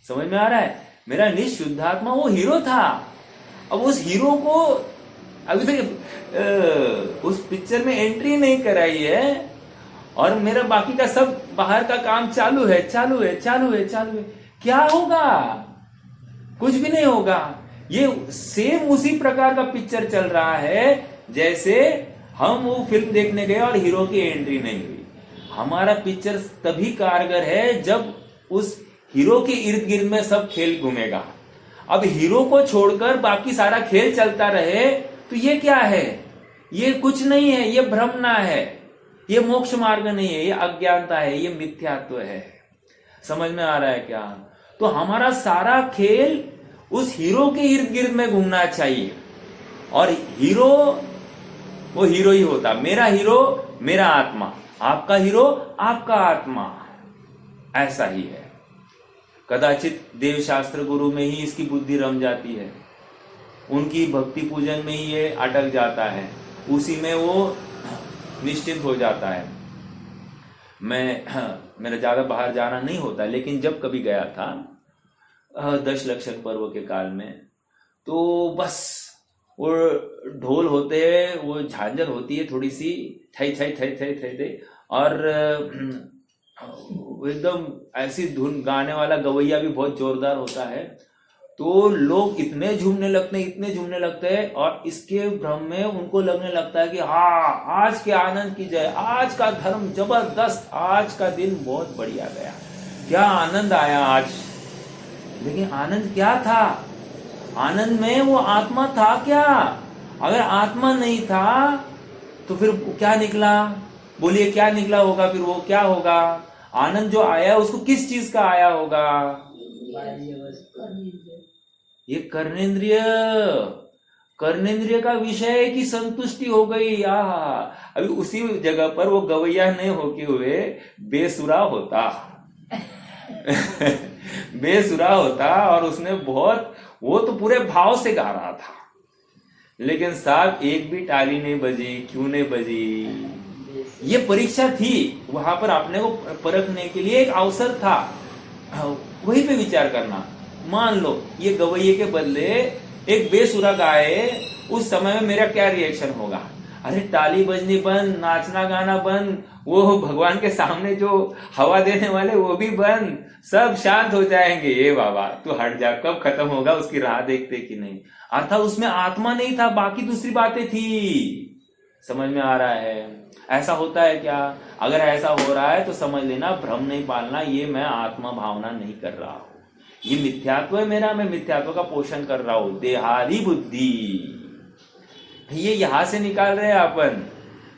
S1: समझ में आ रहा है? मेरा निज शुद्धात्मा वो हीरो था। अब उस हीरो को अभी तक उस पिक्चर में एंट्री नहीं कराई है और मेरा बाकी का सब बाहर का काम चालू है। क्या होगा? कुछ भी नहीं होगा। ये सेम उसी प्रकार का पिक्चर चल रहा है जैसे हम वो फिल्म देखने गए और हीरो की एंट्री नहीं हुई। हमारा पिक्चर तभी कारगर है जब उस हीरो के इर्द गिर्द में सब खेल घूमेगा। अब हीरो को छोड़कर बाकी सारा खेल चलता रहे तो ये क्या है? ये कुछ नहीं है, ये भ्रमना है, ये मोक्ष मार्ग नहीं है, ये अज्ञानता है, ये मिथ्यात्व है। समझ में आ रहा है क्या? तो हमारा सारा खेल उस हीरो के इर्द गिर्द में घूमना चाहिए और हीरो वो हीरो ही होता। मेरा हीरो मेरा आत्मा, आपका हीरो आपका आत्मा, ऐसा ही है। कदाचित देव शास्त्र गुरु में ही इसकी बुद्धि रम जाती है, उनकी भक्ति पूजन में ही ये अटक जाता है, उसी में वो निश्चिंत हो जाता है। मेरा ज्यादा बाहर जाना नहीं होता, लेकिन जब कभी गया था 10 लक्षण पर्व के काल में, तो बस वो ढोल होते हैं, वो झांझर होती है थोड़ी सी, थई थई थई थई थई थई, और एकदम ऐसी धुन, गाने वाला गवैया भी बहुत जोरदार होता है। तो लोग इतने झूमने लगते हैं और इसके भ्रम में उनको लगने लगता है कि हाँ, आज के आनंद की जय, आज का धर्म जबरदस्त, आज का दिन बहुत बढ़िया गया, क्या आनंद आया आज। लेकिन आनंद क्या था? आनंद में वो आत्मा था क्या? अगर आत्मा नहीं था तो फिर क्या निकला? बोलिए क्या निकला होगा? फिर वो क्या होगा? आनंद जो आया उसको किस चीज का आया होगा? ये कर्णेंद्रिय का विषय की संतुष्टि हो गई। अभी उसी जगह पर वो गवैया नहीं होके हुए बेसुरा होता। बेसुरा होता और उसने बहुत, वो तो पूरे भाव से गा रहा था, लेकिन साहब एक भी ताली नहीं बजी। क्यों नहीं बजी? ये परीक्षा थी, वहां पर अपने को परखने के लिए एक अवसर था। वहीं पे विचार करना। मान लो ये गवैये के बदले एक बेसुरा गाए, उस समय में मेरा क्या रिएक्शन होगा? अरे ताली बजनी बंद, नाचना गाना बंद, वो भगवान के सामने जो हवा देने वाले वो भी बंद, सब शांत हो जाएंगे। ये बाबा तू हट जा, कब खत्म होगा उसकी राह देखते कि नहीं। अर्थात उसमें आत्मा नहीं था, बाकी दूसरी बातें थी। समझ में आ रहा है? ऐसा होता है क्या? अगर ऐसा हो रहा है तो समझ लेना भ्रम नहीं पालना, ये मैं आत्मा भावना नहीं कर रहा हूं, ये मिथ्यात्व है मेरा, मैं मिथ्यात्व का पोषण कर रहा हूं। देहादी बुद्धि ये यहां से निकाल रहे हैं अपन।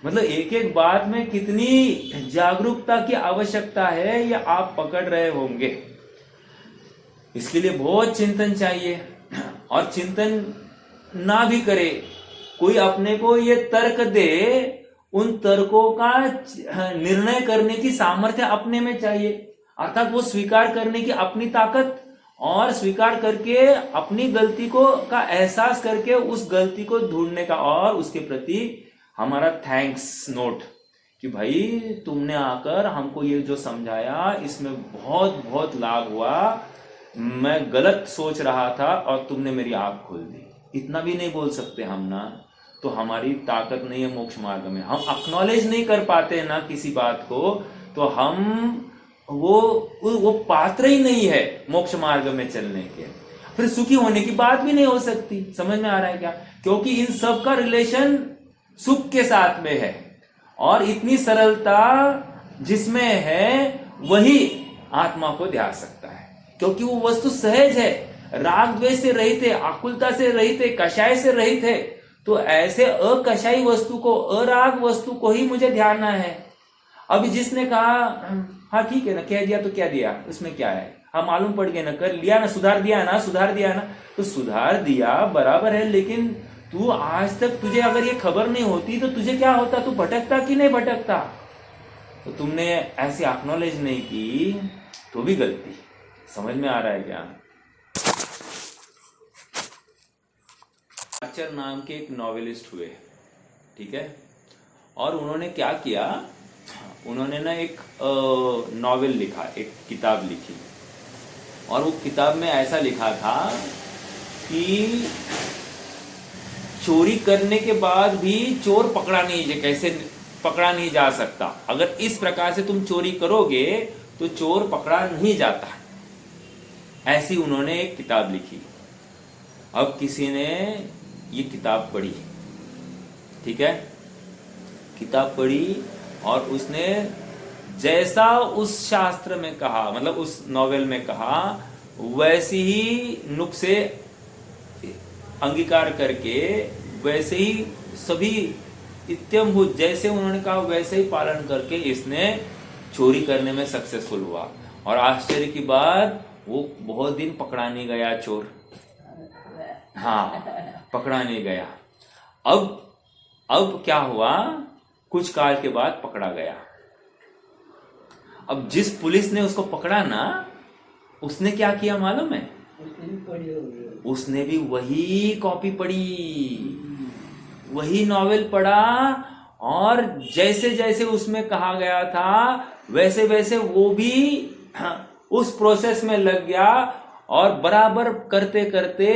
S1: मतलब एक एक बात में कितनी जागरूकता की आवश्यकता है, ये आप पकड़ रहे होंगे। इसके लिए बहुत चिंतन चाहिए, और चिंतन ना भी करे कोई, अपने को ये तर्क दे, उन तर्कों का निर्णय करने की सामर्थ्य अपने में चाहिए। अर्थात वो स्वीकार करने की अपनी ताकत, और स्वीकार करके अपनी गलती को का एहसास करके उस गलती को ढूंढने का, और उसके प्रति हमारा थैंक्स नोट कि भाई तुमने आकर हमको ये जो समझाया इसमें बहुत बहुत लाभ हुआ, मैं गलत सोच रहा था और तुमने मेरी आंख खोल दी। इतना भी नहीं बोल सकते हम ना? तो हमारी ताकत नहीं है मोक्ष मार्ग में। हम एक्नॉलेज नहीं कर पाते ना किसी बात को, तो हम वो पात्र ही नहीं है मोक्ष मार्ग में चलने के, फिर सुखी होने की बात भी नहीं हो सकती। समझ में आ रहा है क्या? क्योंकि इन सब का रिलेशन सुख के साथ में है, और इतनी सरलता जिसमें है वही आत्मा को ध्यान सकता है, क्योंकि वो वस्तु सहज है, राग द्वेष से रहित है, आकुलता से रहित है, कषाय से रहित है। तो ऐसे अकषाई वस्तु को, अराग वस्तु को ही मुझे ध्यानना है। अभी जिसने कहा हाँ ठीक है ना, कह दिया तो क्या दिया, उसमें क्या है, हाँ मालूम पड़ गया ना, कर लिया ना, सुधार दिया ना, तो सुधार दिया बराबर है, लेकिन तू आज तक, तुझे अगर ये खबर नहीं होती तो तुझे क्या होता, तू भटकता कि नहीं भटकता? तो तुमने ऐसी एक्नॉलेज नहीं की तो भी गलती। समझ में आ रहा है क्या? आर्चर नाम के एक नॉवेलिस्ट हुए, ठीक है, और उन्होंने क्या किया, उन्होंने ना एक नॉवेल लिखा, एक किताब लिखी, और वो किताब में ऐसा लिखा था कि चोरी करने के बाद भी चोर कैसे पकड़ा नहीं जा सकता। अगर इस प्रकार से तुम चोरी करोगे तो चोर पकड़ा नहीं जाता। ऐसी उन्होंने एक किताब लिखी। अब किसी ने ये किताब पढ़ी, ठीक है, किताब पढ़ी, और उसने जैसा उस शास्त्र में कहा, मतलब उस नॉवेल में कहा, वैसी ही नुक्से अंगीकार करके, वैसे ही सभी इत्यंभूत जैसे उन्होंने कहा वैसे ही पालन करके इसने चोरी करने में सक्सेसफुल हुआ। और आश्चर्य की बात, वो बहुत दिन पकड़ा नहीं गया चोर, हाँ पकड़ा नहीं गया। अब क्या हुआ, कुछ काल के बाद पकड़ा गया। अब जिस पुलिस ने उसको पकड़ा ना, उसने क्या किया मालूम है? उसने भी वही कॉपी पढ़ी, वही नॉवेल पढ़ा, और जैसे जैसे उसमें कहा गया था वैसे वैसे वो भी उस प्रोसेस में लग गया, और बराबर करते करते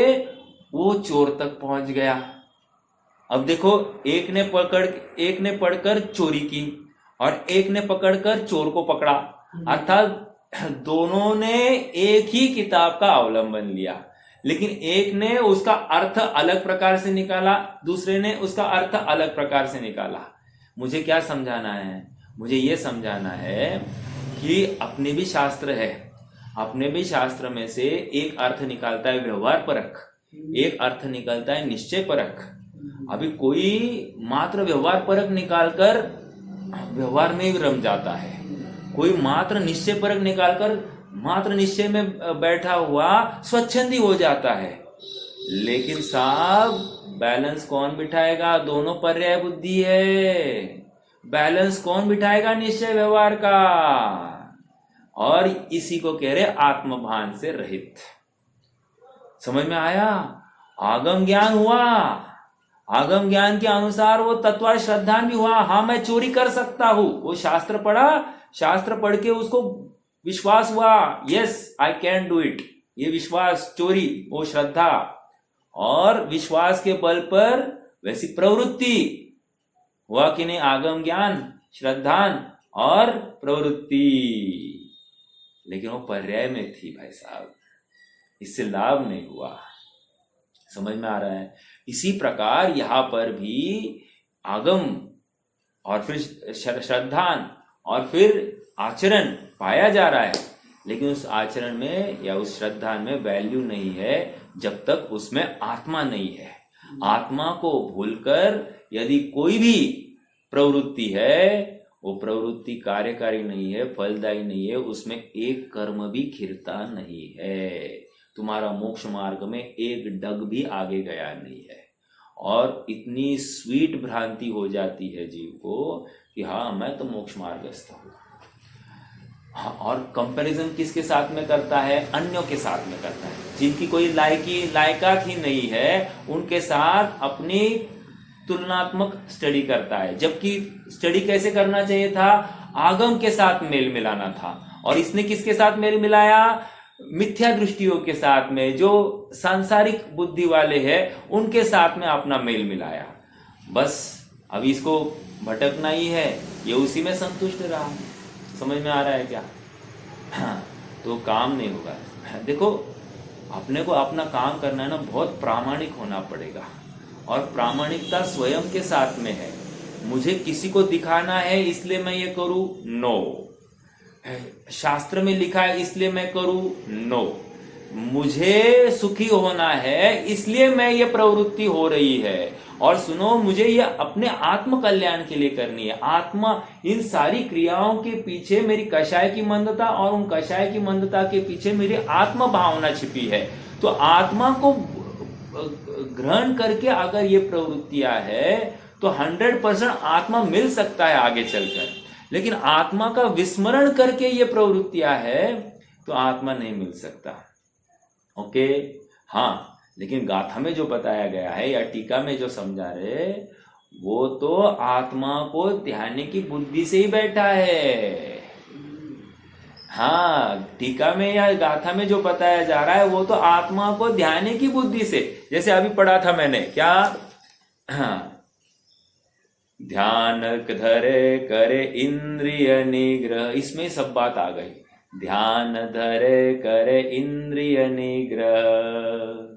S1: वो चोर तक पहुंच गया। अब देखो, एक ने पढ़कर चोरी की और एक ने पकड़कर चोर को पकड़ा, अर्थात दोनों ने एक ही किताब का अवलंबन लिया, लेकिन एक ने उसका अर्थ अलग प्रकार से निकाला, दूसरे ने उसका अर्थ अलग प्रकार से निकाला। मुझे क्या समझाना है? मुझे ये समझाना है कि अपने भी शास्त्र है, अपने भी शास्त्र में से एक अर्थ निकालता है व्यवहार परक, एक अर्थ निकलता है निश्चय परक। अभी कोई मात्र व्यवहार परक निकालकर व्यवहार में ही रम जाता है, कोई मात्र निश्चय परक निकालकर मात्र निश्चय में बैठा हुआ स्वच्छंदी हो जाता है। लेकिन साहब, बैलेंस कौन बिठाएगा? दोनों पर्याय बुद्धि है, बैलेंस कौन बिठाएगा? निश्चय व्यवहार का। और इसी को कह रहे आत्मभान से रहित। समझ में आया? आगम ज्ञान हुआ, आगम ज्ञान के अनुसार वो तत्व श्रद्धान भी हुआ, हाँ मैं चोरी कर सकता हूं। वो शास्त्र पढ़ा, शास्त्र पढ़ के उसको विश्वास हुआ, yes I can do it. ये विश्वास, चोरी, वो श्रद्धा, और विश्वास के बल पर वैसी प्रवृत्ति हुआ कि नहीं? आगम ज्ञान, श्रद्धान और प्रवृत्ति। लेकिन वो पर्याय में थी भाई साहब, इससे लाभ नहीं हुआ। समझ में आ रहा है? इसी प्रकार यहां पर भी आगम और फिर श्रद्धान और फिर आचरण पाया जा रहा है, लेकिन उस आचरण में या उस श्रद्धा में वैल्यू नहीं है जब तक उसमें आत्मा नहीं है। आत्मा को भूलकर यदि कोई भी प्रवृत्ति है, वो प्रवृत्ति कार्यकारी नहीं है, फलदायी नहीं है, उसमें एक कर्म भी खिरता नहीं है। तुम्हारा मोक्ष मार्ग में एक डग भी आगे गया नहीं है। और इतनी स्वीट भ्रांति हो जाती है जीव को कि हाँ मैं तो मोक्ष मार्गस्थ हूं। हाँ, और कंपैरिजन किसके साथ में करता है? अन्यों के साथ में करता है, जिनकी कोई लायकात ही नहीं है, उनके साथ अपनी तुलनात्मक स्टडी करता है। जबकि स्टडी कैसे करना चाहिए था? आगम के साथ मेल मिलाना था। और इसने किसके साथ मेल मिलाया? मिथ्या दृष्टियों के साथ में, जो सांसारिक बुद्धि वाले हैं उनके साथ में अपना मेल मिलाया। बस अभी इसको भटकना ही है, ये उसी में संतुष्ट रहा। समझ में आ रहा है क्या? हाँ, तो काम नहीं होगा। देखो, अपने को अपना काम करना है ना, बहुत प्रामाणिक होना पड़ेगा, और प्रामाणिकता स्वयं के साथ में है। मुझे किसी को दिखाना है इसलिए मैं ये करूं, नो। शास्त्र में लिखा है इसलिए मैं करूं, नो। मुझे सुखी होना है इसलिए मैं ये प्रवृत्ति हो रही है। और सुनो, मुझे ये अपने आत्म कल्याण के लिए करनी है। आत्मा, इन सारी क्रियाओं के पीछे मेरी कषाय की मंदता, और उन कषाय की मंदता के पीछे मेरी आत्म भावना छिपी है। तो आत्मा को ग्रहण करके अगर ये प्रवृत्तियां है तो 100% आत्मा मिल सकता है आगे चलकर। लेकिन आत्मा का विस्मरण करके ये प्रवृत्तियां है तो आत्मा नहीं मिल सकता। ओके, हाँ, लेकिन गाथा में जो बताया गया है या टीका में जो समझा रहे, वो तो आत्मा को ध्यान की बुद्धि से ही बैठा है। हाँ, टीका में या गाथा में जो बताया जा रहा है वो तो आत्मा को ध्यान की बुद्धि से, जैसे अभी पढ़ा था मैंने, क्या? हाँ, ध्यान धरे करे इंद्रिय निग्रह, इसमें सब बात आ गई। ध्यान धरे करे इंद्रिय निग्रह,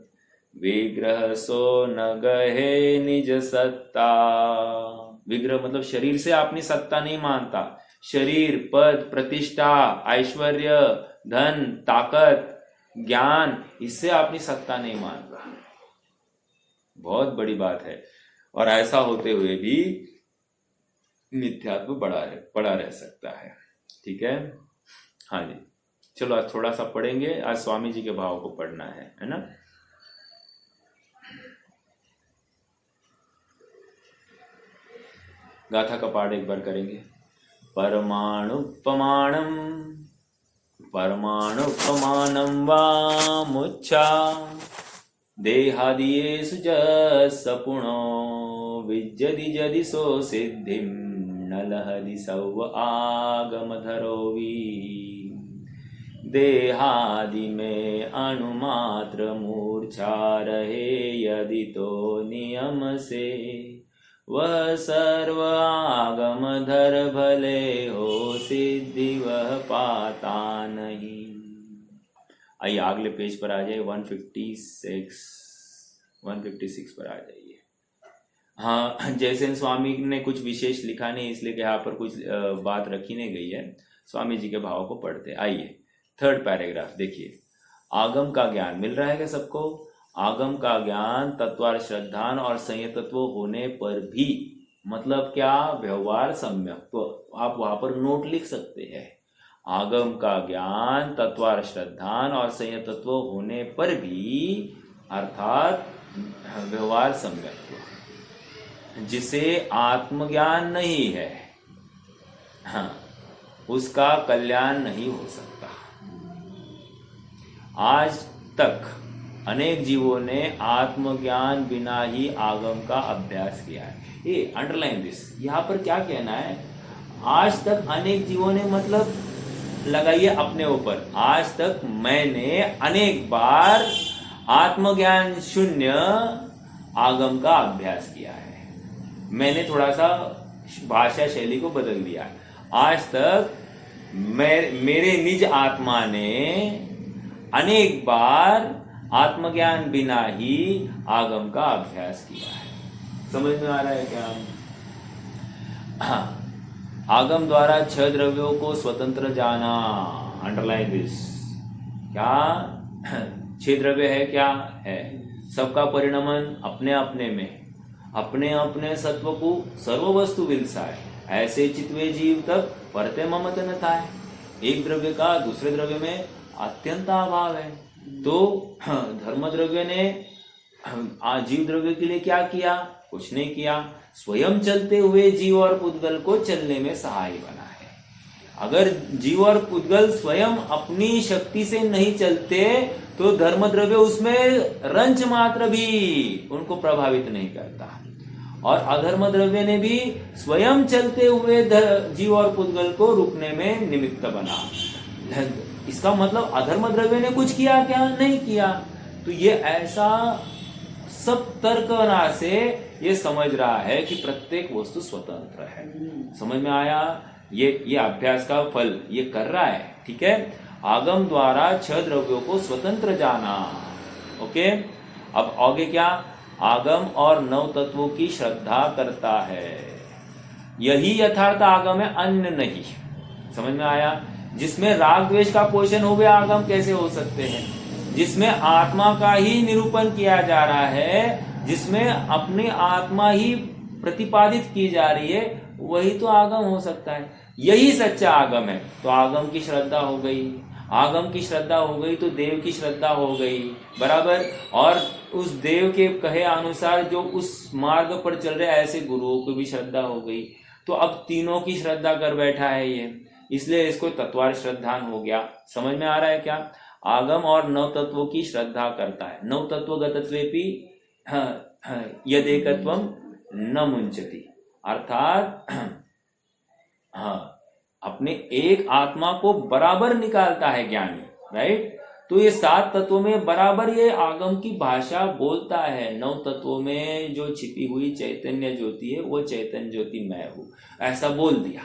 S1: विग्रह सो न गहे निज सत्ता। विग्रह मतलब शरीर से अपनी सत्ता नहीं मानता। शरीर, पद, प्रतिष्ठा, ऐश्वर्य, धन, ताकत, ज्ञान, इससे अपनी सत्ता नहीं मानता। बहुत बड़ी बात है। और ऐसा होते हुए भी मिथ्यात्व बड़ा रह सकता है। ठीक है, हाँ जी, चलो आज थोड़ा सा पढ़ेंगे। आज स्वामी जी के भाव को पढ़ना है ना। गाथा का पाठ एक बार करेंगे। परमाणुपमाणम परमाणुपमाणम वामुच्छा देहादियेषु च सपुणो विज्जति जदि सो सिद्धिं न लहति सौ आगमधरो वि। देहादि में अणुमात्र मूर्छा रहे यदि तो नियम से, वह सर्व आगम धर भले हो सिद्धि वह पाता नहीं। आइए अगले पेज पर आ जाइए, 156 पर आ जाइए। हाँ, जैसे स्वामी ने कुछ विशेष लिखा नहीं, इसलिए यहाँ पर कुछ बात रखी नहीं गई है। स्वामी जी के भाव को पढ़ते आइए। 3rd पैराग्राफ देखिए। आगम का ज्ञान मिल रहा है क्या सबको? आगम का ज्ञान तत्वार श्रद्धान और संयतत्व होने पर भी, मतलब क्या? व्यवहार सम्यक। तो आप वहां पर नोट लिख सकते हैं। आगम का ज्ञान तत्वार श्रद्धान और संयतत्व होने पर भी, अर्थात व्यवहार सम्यक, जिसे आत्मज्ञान नहीं है, हाँ, उसका कल्याण नहीं हो सकता। आज तक अनेक जीवों ने आत्मज्ञान बिना ही आगम का अभ्यास किया है। ये अंडरलाइन दिस, यहाँ पर क्या कहना है? आज तक अनेक जीवों ने, मतलब लगाइए अपने ऊपर, आज तक मैंने अनेक बार आत्मज्ञान शून्य आगम का अभ्यास किया है। मैंने थोड़ा सा भाषा शैली को बदल दिया। आज तक मेरे निज आत्मा ने अनेक बार आत्मज्ञान बिना ही आगम का अभ्यास किया है। समझ में आ रहा है क्या? हाँ, आगम द्वारा 6 द्रव्यों को स्वतंत्र जाना। Underline this. क्या 6 द्रव्य है? क्या है? सबका परिणमन अपने अपने में, अपने अपने सत्व को सर्व वस्तु विलसाए, ऐसे चित्वे जीव तक परते ममत न था। एक द्रव्य का दूसरे द्रव्य में अत्यंत अभाव है। तो धर्म द्रव्य ने जीव द्रव्य के लिए क्या किया? कुछ नहीं किया। स्वयं चलते हुए जीव और पुद्गल को चलने में सहाय बना है। अगर जीव और पुद्गल स्वयं अपनी शक्ति से नहीं चलते तो धर्म द्रव्य उसमें रंच मात्र भी उनको प्रभावित नहीं करता। और अधर्म द्रव्य ने भी स्वयं चलते हुए जीव और पुद्गल को रुकने में निमित्त बना। इसका मतलब अधर्म द्रव्य ने कुछ किया क्या? नहीं किया। तो ये ऐसा सब तर्कना से ये समझ रहा है कि प्रत्येक वस्तु स्वतंत्र है। समझ में आया? ये अभ्यास का फल ये कर रहा है। ठीक है, आगम द्वारा 6 द्रव्यों को स्वतंत्र जाना। ओके, अब आगे क्या? आगम और 9 तत्वों की श्रद्धा करता है, यही यथार्थ आगम है, अन्य नहीं। समझ में आया? जिसमें राग द्वेष का पोषण हो गया, आगम कैसे हो सकते हैं? जिसमें आत्मा का ही निरूपण किया जा रहा है, जिसमें अपनी आत्मा ही प्रतिपादित की जा रही है, वही तो आगम हो सकता है। यही सच्चा आगम है। तो आगम की श्रद्धा हो गई, आगम की श्रद्धा हो गई तो देव की श्रद्धा हो गई, बराबर। और उस देव के कहे अनुसार जो उस मार्ग पर चल रहे ऐसे गुरुओं को भी श्रद्धा हो गई। तो अब तीनों की श्रद्धा कर बैठा है ये, इसलिए इसको तत्वार श्रद्धान हो गया। समझ में आ रहा है क्या? आगम और 9 तत्वों की श्रद्धा करता है। 9 तत्व गतत्वेपि यदेकत्वम न मुंचति, अर्थात अपने एक आत्मा को बराबर निकालता है ज्ञानी, राइट। तो ये 7 तत्वों में बराबर ये आगम की भाषा बोलता है। 9 तत्वों में जो छिपी हुई चैतन्य ज्योति है वो चैतन्य ज्योति मैं हूं, ऐसा बोल दिया,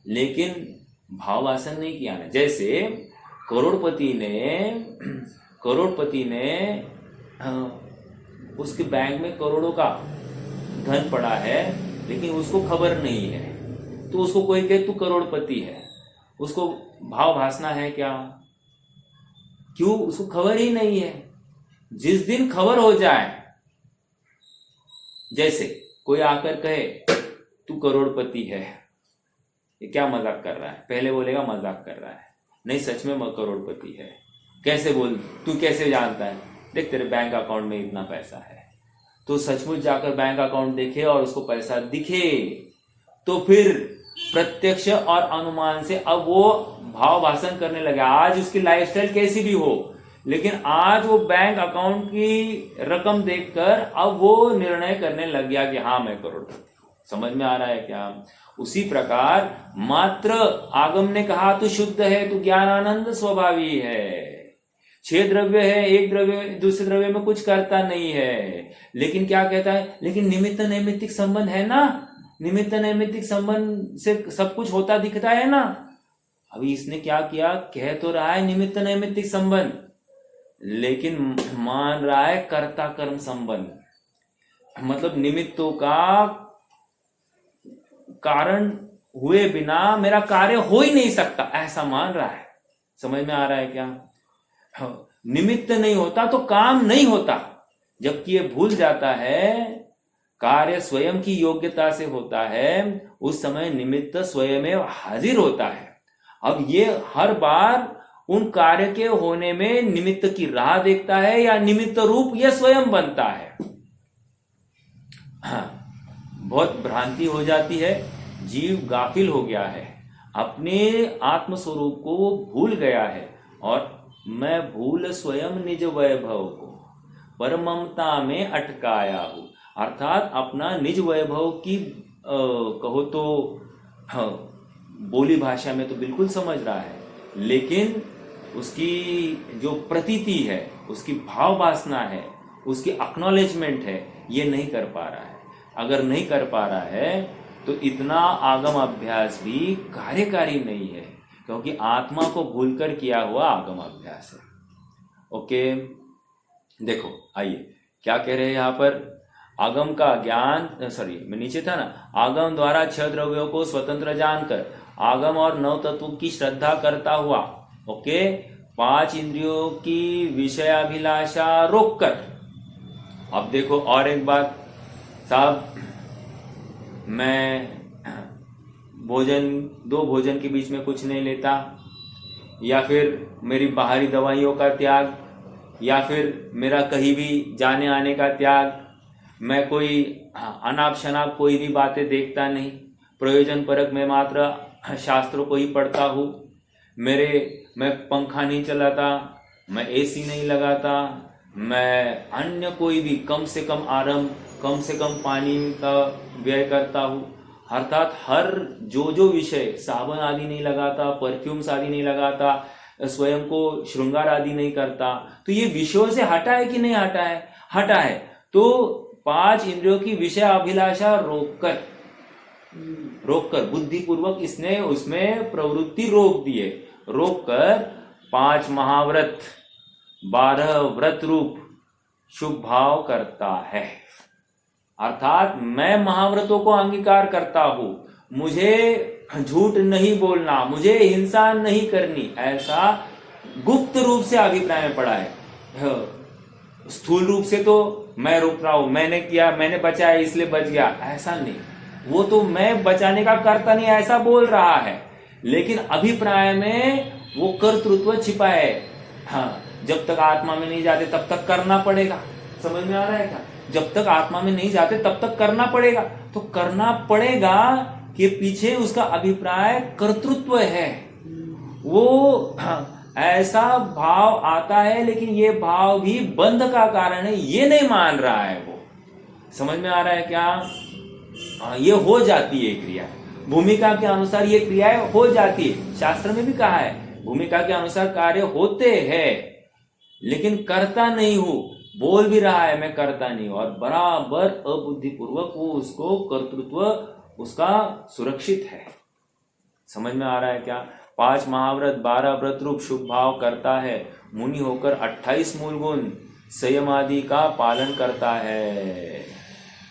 S1: लेकिन भाव वासन नहीं किया ना। जैसे करोड़पति ने उसके बैंक में करोड़ों का धन पड़ा है, लेकिन उसको खबर नहीं है, तो उसको कोई कहे तू करोड़पति है, उसको भाव भासना है क्या? क्यों? उसको खबर ही नहीं है। जिस दिन खबर हो जाए, जैसे कोई आकर कहे तू करोड़पति है, ये क्या मजाक कर रहा है? पहले बोलेगा मजाक कर रहा है, नहीं सच में करोड़पति है। कैसे बोल, तू कैसे जानता है? देख तेरे बैंक अकाउंट में इतना पैसा है। तो सचमुच जाकर बैंक अकाउंट देखे और उसको पैसा दिखे, तो फिर प्रत्यक्ष और अनुमान से अब वो भाव भाषण करने लगे। आज उसकी लाइफस्टाइल कैसी भी हो, लेकिन आज वो बैंक अकाउंट की रकम देखकर अब वो निर्णय करने लग गया कि हाँ मैं करोड़पति हूं। समझ में आ रहा है क्या? उसी प्रकार मात्र आगम ने कहा तू शुद्ध है, तू ज्ञानानंद स्वभावी है, 6 द्रव्य है, एक द्रव्य दूसरे द्रव्य में कुछ करता नहीं है, लेकिन क्या कहता है? लेकिन निमित्त नैमित्तिक संबंध है ना, निमित्त नैमित्तिक संबंध से सब कुछ होता दिखता है ना। अभी इसने क्या किया? कह तो रहा है निमित्त नैमित्तिक संबंध, लेकिन मान रहा है कर्ता कर्म संबंध, मतलब निमित्तों का कारण हुए बिना मेरा कार्य हो ही नहीं सकता, ऐसा मान रहा है। समझ में आ रहा है क्या? निमित्त नहीं होता तो काम नहीं होता, जबकि ये भूल जाता है कार्य स्वयं की योग्यता से होता है, उस समय निमित्त स्वयं हाजिर होता है। अब ये हर बार उन कार्य के होने में निमित्त की राह देखता है या निमित्त रूप ये स्वयं बनता है। हाँ, बहुत भ्रांति हो जाती है, जीव गाफिल हो गया है, अपने आत्म स्वरूप को वो भूल गया है। और मैं भूल स्वयं निज वैभव को पर ममता में अटकाया हूं, अर्थात अपना निज वैभव की कहो तो बोली भाषा में तो बिल्कुल समझ रहा है, लेकिन उसकी जो प्रतीति है, उसकी भाव वासना है, उसकी एक्नॉलेजमेंट है, ये नहीं कर पा रहा है। अगर नहीं कर पा रहा है तो इतना आगम अभ्यास भी कार्यकारी नहीं है, क्योंकि आत्मा को भूलकर किया हुआ आगम अभ्यास है। ओके, देखो आइए क्या कह रहे हैं यहाँ पर? आगम का ज्ञान, मैं नीचे था ना, आगम द्वारा 6 द्रव्यों को स्वतंत्र जानकर आगम और 9 तत्वों की श्रद्धा करता हुआ, ओके, 5 इंद्रियों की विषयाभिलाषा रोककर। अब देखो और एक बात साहब, मैं दो भोजन के बीच में कुछ नहीं लेता, या फिर मेरी बाहरी दवाइयों का त्याग, या फिर मेरा कहीं भी जाने आने का त्याग, मैं कोई अनाप शनाप कोई भी बातें देखता नहीं, प्रयोजन परक मैं मात्र शास्त्रों को ही पढ़ता हूँ, मैं पंखा नहीं चलाता, मैं एसी नहीं लगाता, मैं अन्य कोई भी कम से कम कम से कम पानी का व्यय करता हूँ, अर्थात हर जो विषय, साबुन आदि नहीं लगाता, परफ्यूम्स आदि नहीं लगाता, स्वयं को श्रृंगार आदि नहीं करता। तो ये विषयों से हटा है कि नहीं हटा है? हटा है। तो 5 इंद्रियों की विषय अभिलाषा रोककर बुद्धिपूर्वक इसने उसमें प्रवृत्ति रोक दिए, रोककर 5 महाव्रत 12 व्रत रूप शुभ भाव करता है। अर्थात मैं महाव्रतों को अंगीकार करता हूं, मुझे झूठ नहीं बोलना, मुझे हिंसा नहीं करनी, ऐसा गुप्त रूप से अभिप्राय में पड़ा है। स्थूल रूप से तो मैं रोक रहा हूं, मैंने किया, मैंने बचाया इसलिए बच गया, ऐसा नहीं। वो तो मैं बचाने का कर्ता नहीं ऐसा बोल रहा है, लेकिन अभिप्राय में वो कर्तृत्व छिपा है। हाँ, जब तक आत्मा में नहीं जाते तब तक करना पड़ेगा। समझ में आ रहा है क्या? जब तक आत्मा में नहीं जाते तब तक करना पड़ेगा। तो करना पड़ेगा कि पीछे उसका अभिप्राय कर्तृत्व है। वो ऐसा भाव आता है, लेकिन ये भाव भी बंध का कारण है, ये नहीं मान रहा है वो। समझ में आ रहा है क्या? ये हो जाती है क्रिया, भूमिका के अनुसार ये क्रियाएं हो जाती है। शास्त्र में भी कहा है भूमिका के अनुसार कार्य होते हैं, लेकिन करता नहीं हूं। बोल भी रहा है मैं करता नहीं हूं, और बराबर अबुद्धिपूर्वक वो उसको कर्तृत्व उसका सुरक्षित है। समझ में आ रहा है क्या? 5 महाव्रत 12 व्रत रूप शुभ भाव करता है, मुनि होकर 28 मूल गुण संयम आदि का पालन करता है।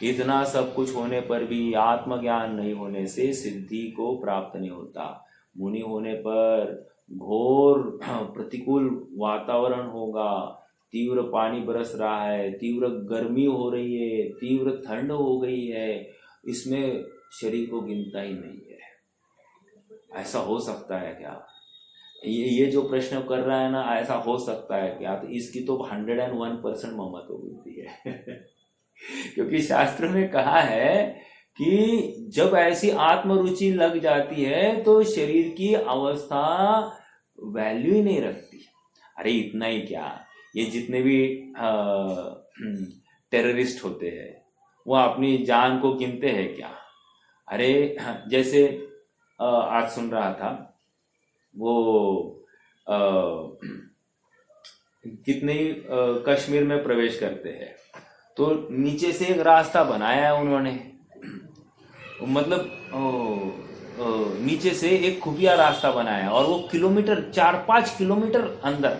S1: इतना सब कुछ होने पर भी आत्मज्ञान नहीं होने से सिद्धि को प्राप्त नहीं होता। मुनि होने पर घोर प्रतिकूल वातावरण होगा, तीव्र पानी बरस रहा है, तीव्र गर्मी हो रही है, तीव्र ठंड हो गई है, इसमें शरीर को गिनता ही नहीं है। ऐसा हो सकता है क्या? ये जो प्रश्न कर रहा है ना, ऐसा हो सकता है क्या? तो इसकी तो 101% ममत्व बुद्धि है। क्योंकि शास्त्र में कहा है कि जब ऐसी आत्मरुचि लग जाती है तो शरीर की अवस्था वैल्यू ही नहीं रखती। अरे इतना ही क्या, ये जितने भी टेररिस्ट होते हैं वो अपनी जान को गिनते हैं क्या? अरे जैसे आज सुन रहा था वो कितने कश्मीर में प्रवेश करते हैं तो नीचे से एक रास्ता बनाया है उन्होंने, मतलब नीचे से एक खुफिया रास्ता बनाया है और वो किलोमीटर 4-5 किलोमीटर अंदर।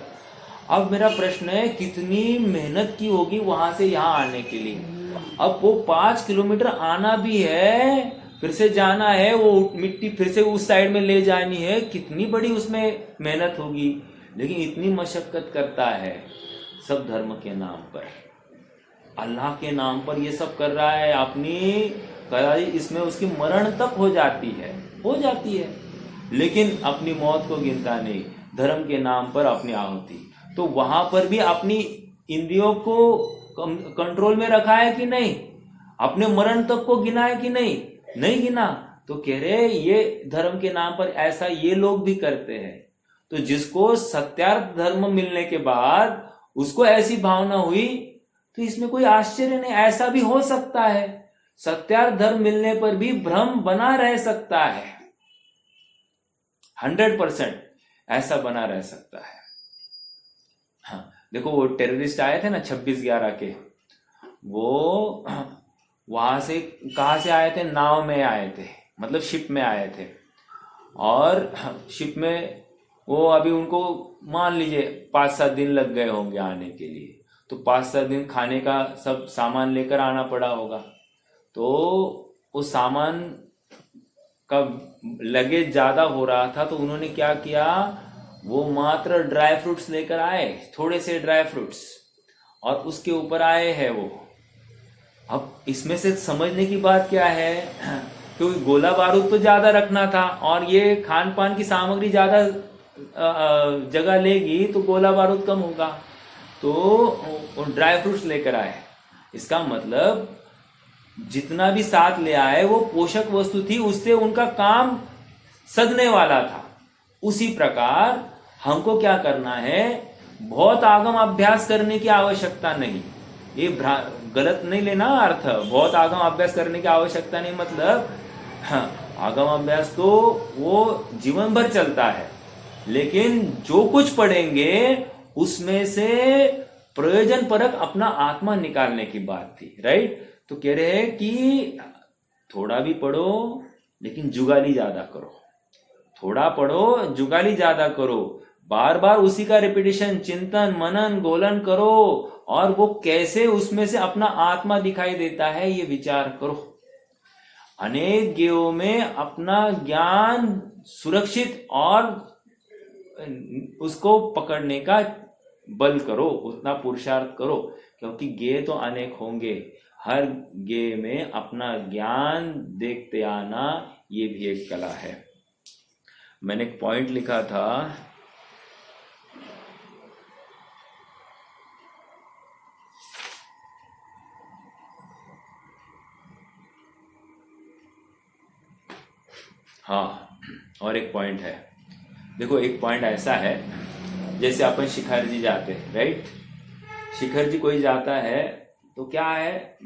S1: अब मेरा प्रश्न है कितनी मेहनत की होगी वहां से यहाँ आने के लिए। अब वो 5 किलोमीटर आना भी है, फिर से जाना है, वो मिट्टी फिर से उस साइड में ले जानी है, कितनी बड़ी उसमें मेहनत होगी। लेकिन इतनी मशक्कत करता है, सब धर्म के नाम पर, अल्लाह के नाम पर ये सब कर रहा है। अपनी कलाई इसमें उसकी मरण तक हो जाती है, लेकिन अपनी मौत को गिनता नहीं, धर्म के नाम पर अपनी आहुति। तो वहां पर भी अपनी इंद्रियों को कंट्रोल में रखा है कि नहीं? अपने मरण तक को गिना है कि नहीं गिना। तो कह रहे ये धर्म के नाम पर ऐसा ये लोग भी करते हैं। तो जिसको सत्यार्थ धर्म मिलने के बाद उसको ऐसी भावना हुई, तो इसमें कोई आश्चर्य नहीं, ऐसा भी हो सकता है। सत्यार्थ धर्म मिलने पर भी भ्रम बना रह सकता है, 100% ऐसा बना रह सकता है। हाँ, देखो वो टेररिस्ट आए थे ना 26/11 के, वो वहां से कहां से आए थे? नाव में आए थे, मतलब शिप में आए थे। और शिप में वो अभी उनको मान लीजिए 5-7 दिन लग गए होंगे आने के लिए, तो 5-7 दिन खाने का सब सामान लेकर आना पड़ा होगा। तो उस सामान का लगेज ज्यादा हो रहा था, तो उन्होंने क्या किया, वो मात्र ड्राई फ्रूट्स लेकर आए, थोड़े से ड्राई फ्रूट्स, और उसके ऊपर आए हैं वो। अब इसमें से समझने की बात क्या है, क्योंकि गोला बारूद तो ज्यादा रखना था और ये खान पान की सामग्री ज्यादा जगह लेगी तो गोला बारूद कम होगा, तो ड्राई फ्रूट्स लेकर आए। इसका मतलब जितना भी साथ ले आए वो पोषक वस्तु थी, उससे उनका काम सधने वाला था। उसी प्रकार हमको क्या करना है, बहुत आगम अभ्यास करने की आवश्यकता नहीं। ये गलत नहीं लेना अर्थ, बहुत आगम अभ्यास करने की आवश्यकता नहीं मतलब हाँ, आगम अभ्यास तो वो जीवन भर चलता है, लेकिन जो कुछ पढ़ेंगे उसमें से प्रयोजन परक अपना आत्मा निकालने की बात थी, राइट। तो कह रहे हैं कि थोड़ा भी पढ़ो लेकिन जुगाली ज्यादा करो, थोड़ा पढ़ो जुगाली ज्यादा करो, बार बार उसी का रिपीटिशन, चिंतन मनन गोलन करो, और वो कैसे उसमें से अपना आत्मा दिखाई देता है ये विचार करो। अनेक ज्ञेयों में अपना ज्ञान सुरक्षित और उसको पकड़ने का बल करो, उतना पुरुषार्थ करो, क्योंकि ज्ञेय तो अनेक होंगे, हर ज्ञेय में अपना ज्ञान देखते आना ये भी एक कला है। मैंने एक पॉइंट लिखा था, हाँ, और एक पॉइंट है, देखो एक पॉइंट ऐसा है, जैसे अपन शिखर जी जाते हैं, राइट। शिखर जी कोई जाता है तो क्या है,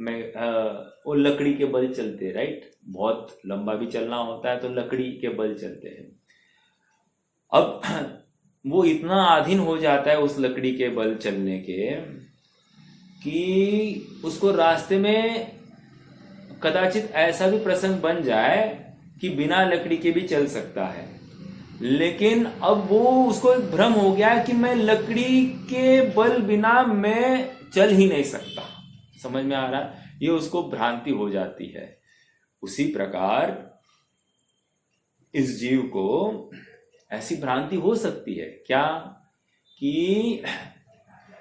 S1: वो लकड़ी के बल चलते, राइट, बहुत लंबा भी चलना होता है तो लकड़ी के बल चलते हैं। अब वो इतना अधीन हो जाता है उस लकड़ी के बल चलने के कि उसको रास्ते में कदाचित ऐसा भी प्रसंग बन जाए कि बिना लकड़ी के भी चल सकता है, लेकिन अब वो उसको एक भ्रम हो गया है कि मैं लकड़ी के बल बिना मैं चल ही नहीं सकता। समझ में आ रहा है, ये उसको भ्रांति हो जाती है। उसी प्रकार इस जीव को ऐसी भ्रांति हो सकती है क्या, कि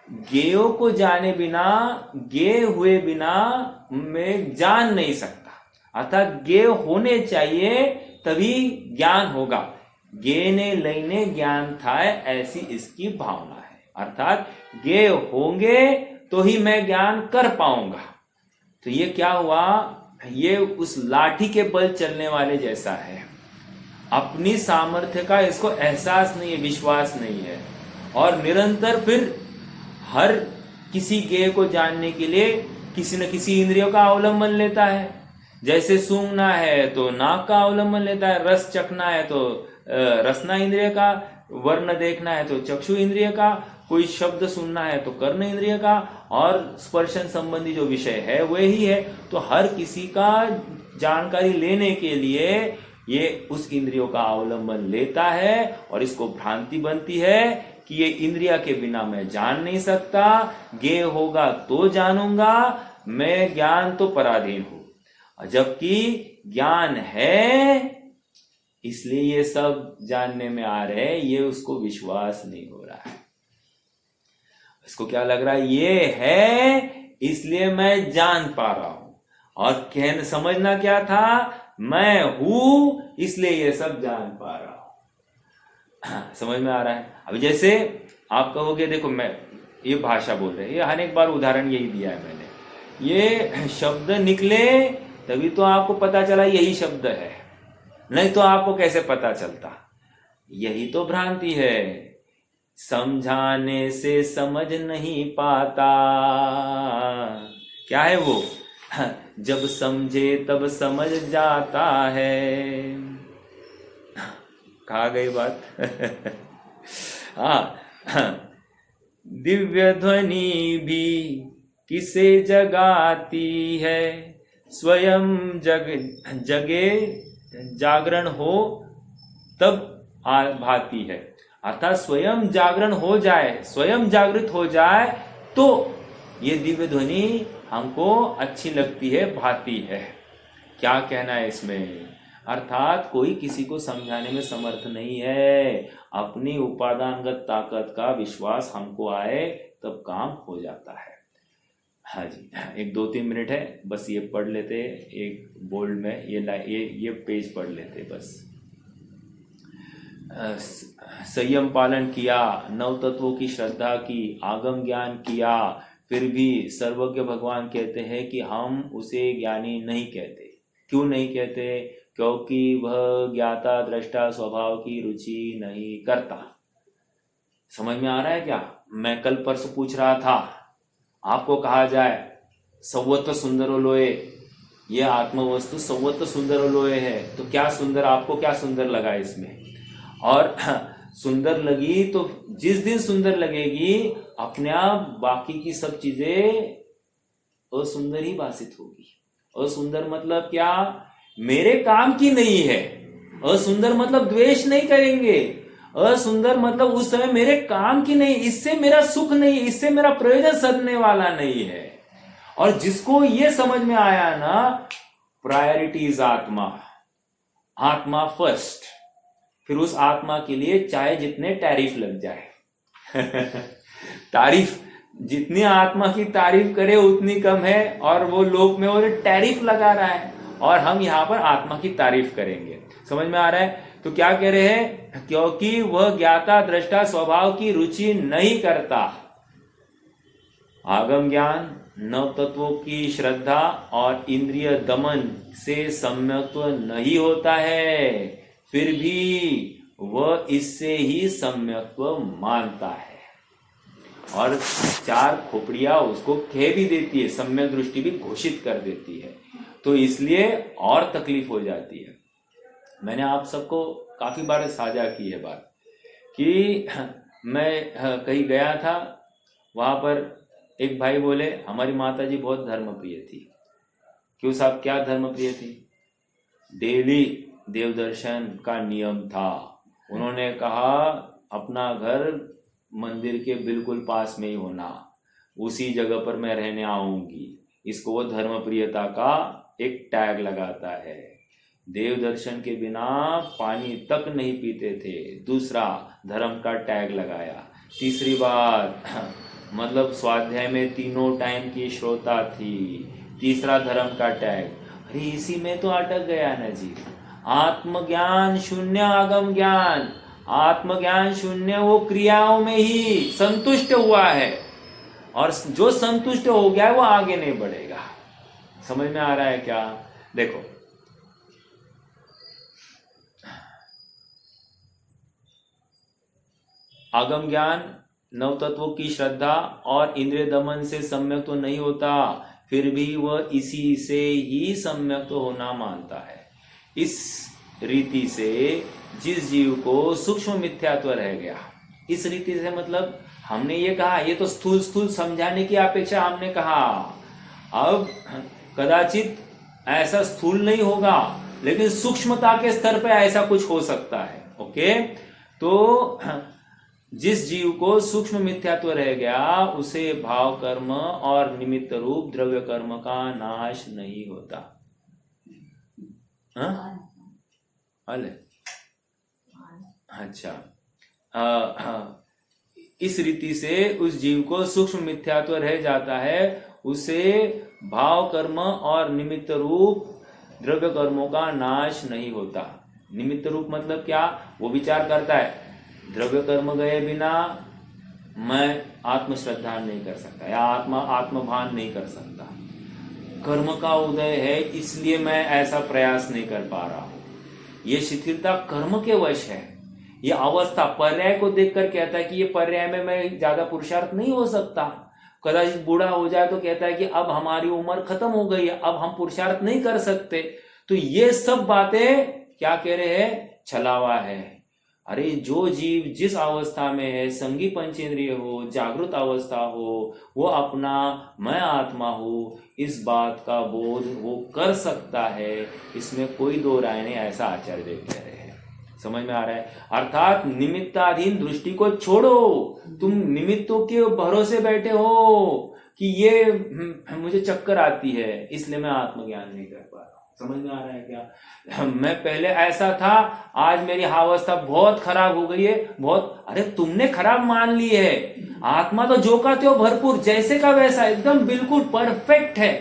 S1: ज्ञेयों को जाने बिना, ज्ञेय हुए बिना मैं जान नहीं सकता, अर्थात ज्ञेय होने चाहिए तभी ज्ञान होगा, ज्ञेय ने लईने ज्ञान था, ऐसी इसकी भावना है, अर्थात ज्ञेय होंगे तो ही मैं ज्ञान कर पाऊंगा। तो ये क्या हुआ, ये उस लाठी के बल चलने वाले जैसा है, अपनी सामर्थ्य का इसको एहसास नहीं है, विश्वास नहीं है, और निरंतर फिर हर किसी ज्ञेय को जानने के लिए किसी न किसी इंद्रियों का अवलंबन लेता है। जैसे सूंघना है तो नाक का अवलंबन लेता है, रस चखना है तो रसना इंद्रिय का, वर्ण देखना है तो चक्षु इंद्रिय का, कोई शब्द सुनना है तो कर्ण इंद्रिय का, और स्पर्शन संबंधी जो विषय है वही है। तो हर किसी का जानकारी लेने के लिए ये उस इंद्रियों का अवलंबन लेता है, और इसको भ्रांति बनती है कि ये इंद्रिया के बिना मैं जान नहीं सकता, ज्ञेय होगा तो जानूंगा, मैं ज्ञान तो पराधीन हूं। जबकि ज्ञान है इसलिए ये सब जानने में आ रहे हैं, ये उसको विश्वास नहीं हो रहा है। इसको क्या लग रहा है, ये है इसलिए मैं जान पा रहा हूं, और कहना समझना क्या था, मैं हूं इसलिए ये सब जान पा रहा हूं। समझ में आ रहा है। अभी जैसे आप कहोगे, देखो मैं ये भाषा बोल रहे हैं, ये अनेक बार उदाहरण यही दिया है मैंने, ये शब्द निकले तभी तो आपको पता चला यही शब्द है, नहीं तो आपको कैसे पता चलता। यही तो भ्रांति है, समझाने से समझ नहीं पाता। क्या है वो, जब समझे तब समझ जाता है। कहा गई बात। हाँ, दिव्य ध्वनि भी किसे जगाती है, स्वयं जगे जागरण हो तब भाती है, अर्थात स्वयं जागरण हो जाए, स्वयं जागृत हो जाए तो ये दिव्य ध्वनि हमको अच्छी लगती है, भाती है। क्या कहना है इसमें, अर्थात कोई किसी को समझाने में समर्थ नहीं है, अपनी उपादानगत ताकत का विश्वास हमको आए तब काम हो जाता है। हाँ जी, एक 2-3 मिनट है, बस ये पढ़ लेते, एक बोल्ड में ये पेज पढ़ लेते बस। संयम पालन किया, नव तत्वों की श्रद्धा की, आगम ज्ञान किया, फिर भी सर्वज्ञ भगवान कहते हैं कि हम उसे ज्ञानी नहीं कहते। क्यों नहीं कहते, क्योंकि वह ज्ञाता दृष्टा स्वभाव की रुचि नहीं करता। समझ में आ रहा है क्या। मैं कल परसों पूछ रहा था, आपको कहा जाए सवत्व सुंदरो लोए, ये आत्मवस्तु सवत्व सुंदरो लोए है, तो क्या सुंदर, आपको क्या सुंदर लगा इसमें। और सुंदर लगी तो जिस दिन सुंदर लगेगी अपने आप बाकी की सब चीजें असुंदर ही भाषित होगी। असुंदर मतलब क्या? मेरे काम की नहीं है। असुंदर मतलब द्वेष नहीं करेंगे। असुंदर मतलब उस समय मेरे काम की नहीं, इससे मेरा सुख नहीं, इससे मेरा प्रयोजन सधने वाला नहीं है। और जिसको ये समझ में आया ना, प्रायोरिटी इज आत्मा, आत्मा फर्स्ट, फिर उस आत्मा के लिए चाहे जितने टैरिफ लग जाए तारीफ, जितनी आत्मा की तारीफ करे उतनी कम है। और वो लोक में वो टैरिफ लगा रहा है और हम यहां पर आत्मा की तारीफ करेंगे। समझ में आ रहा है? तो क्या कह रहे हैं? क्योंकि वह ज्ञाता दृष्टा स्वभाव की रुचि नहीं करता। आगम ज्ञान, नव तत्वों की श्रद्धा और इंद्रिय दमन से सम्यक्त्व नहीं होता है, फिर भी वह इससे ही सम्यक्त्व मानता है। और चार खोपड़ियां उसको कह भी देती है, सम्यक दृष्टि भी घोषित कर देती है। तो इसलिए और तकलीफ हो जाती है। मैंने आप सबको काफी बार साझा की है बात कि मैं कहीं गया था, वहां पर एक भाई बोले हमारी माता जी बहुत धर्मप्रिय थी। क्यों साहब, क्या धर्मप्रिय थी? डेली देव दर्शन का नियम था। उन्होंने कहा अपना घर मंदिर के बिल्कुल पास में ही होना, उसी जगह पर मैं रहने आऊंगी। इसको वो धर्मप्रियता का एक टैग लगाता है। देव दर्शन के बिना पानी तक नहीं पीते थे, दूसरा धर्म का टैग लगाया। तीसरी बात मतलब स्वाध्याय में तीनों टाइम की श्रोता थी, तीसरा धर्म का टैग। अरे इसी में तो अटक गया ना जी। आत्मज्ञान शून्य आगम ज्ञान, आत्मज्ञान शून्य वो क्रियाओं में ही संतुष्ट हुआ है, और जो संतुष्ट हो गया है वो आगे नहीं बढ़ेगा। समझ में आ रहा है क्या? देखो आगम ज्ञान, नव तत्वों की श्रद्धा और इंद्रिय दमन से सम्यक तो नहीं होता, फिर भी वह इसी से ही सम्यक तो होना मानता है। इस रीति से जिस जीव को सूक्ष्म मिथ्यात्व रह गया, इस रीति से मतलब हमने ये कहा, ये तो स्थूल स्थूल समझाने की अपेक्षा हमने कहा। अब कदाचित ऐसा स्थूल नहीं होगा, लेकिन सूक्ष्मता के स्तर पे ऐसा कुछ हो सकता है। ओके, तो जिस जीव को सूक्ष्म मिथ्यात्व रह गया, उसे भाव कर्म और निमित्त रूप द्रव्य कर्म का नाश नहीं होता। अले अच्छा, इस रीति से उस जीव को सूक्ष्म मिथ्यात्व रह जाता है, उसे भाव कर्म और निमित्त रूप द्रव्य कर्मों का नाश नहीं होता। निमित्त रूप मतलब क्या? वो विचार करता है द्रव्य कर्म गए बिना मैं आत्मश्रद्धा नहीं कर सकता या आत्मभान नहीं कर सकता। कर्म का उदय है इसलिए मैं ऐसा प्रयास नहीं कर पा रहा हूं। ये शिथिलता कर्म के वश है। ये अवस्था पर्याय को देखकर कहता है कि ये पर्याय में मैं ज्यादा पुरुषार्थ नहीं हो सकता। कदाचित बूढ़ा हो जाए तो कहता है कि अब हमारी उम्र खत्म हो गई है, अब हम पुरुषार्थ नहीं कर सकते। तो ये सब बातें क्या कह रहे हैं? छलावा है। अरे जो जीव जिस अवस्था में है, संगी पंचेंद्रिय हो, जागृत अवस्था हो, वो अपना मैं आत्मा हूं इस बात का बोध वो कर सकता है, इसमें कोई दो राय नहीं, ऐसा आचार्य देव कह रहे हैं। समझ में आ रहा है? अर्थात निमित्ताधीन दृष्टि को छोड़ो। तुम निमित्तों के भरोसे बैठे हो कि ये मुझे चक्कर आती है इसलिए मैं आत्मज्ञान नहीं कर पा रहा। समझ में आ रहा है क्या? मैं पहले ऐसा था, आज मेरी अवस्था बहुत खराब हो गई है, बहुत। अरे तुमने खराब मान ली है। आत्मा तो जो का त्यों भरपूर, जैसे का वैसा, एकदम बिल्कुल परफेक्ट है।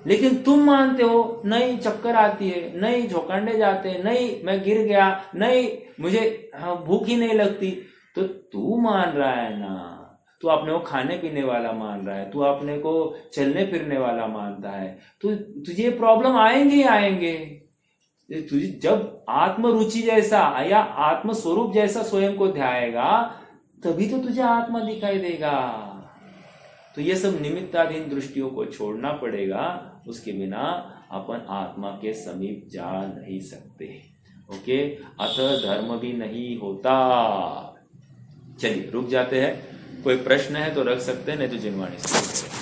S1: लेकिन तुम मानते हो नहीं चक्कर आती है, नहीं झोंकांडे जाते, नहीं मैं गिर गया, नहीं मुझे भूख ही नहीं लगती। तो तू मान रहा है ना, तू अपने को खाने पीने वाला मान रहा है, तू अपने को चलने फिरने वाला मानता है, तो तुझे प्रॉब्लम आएंगे ही आएंगे। तुझे जब आत्म रुचि जैसा या आत्म स्वरूप जैसा स्वयं को ध्याएगा तभी तो तुझे आत्मा दिखाई देगा। तो ये सब निमित्ताधीन दृष्टियों को छोड़ना पड़ेगा, उसके बिना अपन आत्मा के समीप जा नहीं सकते। ओके, अतः धर्म भी नहीं होता। चलिए रुक जाते हैं, कोई प्रश्न है तो रख सकते हैं, नहीं तो जिनवाणी से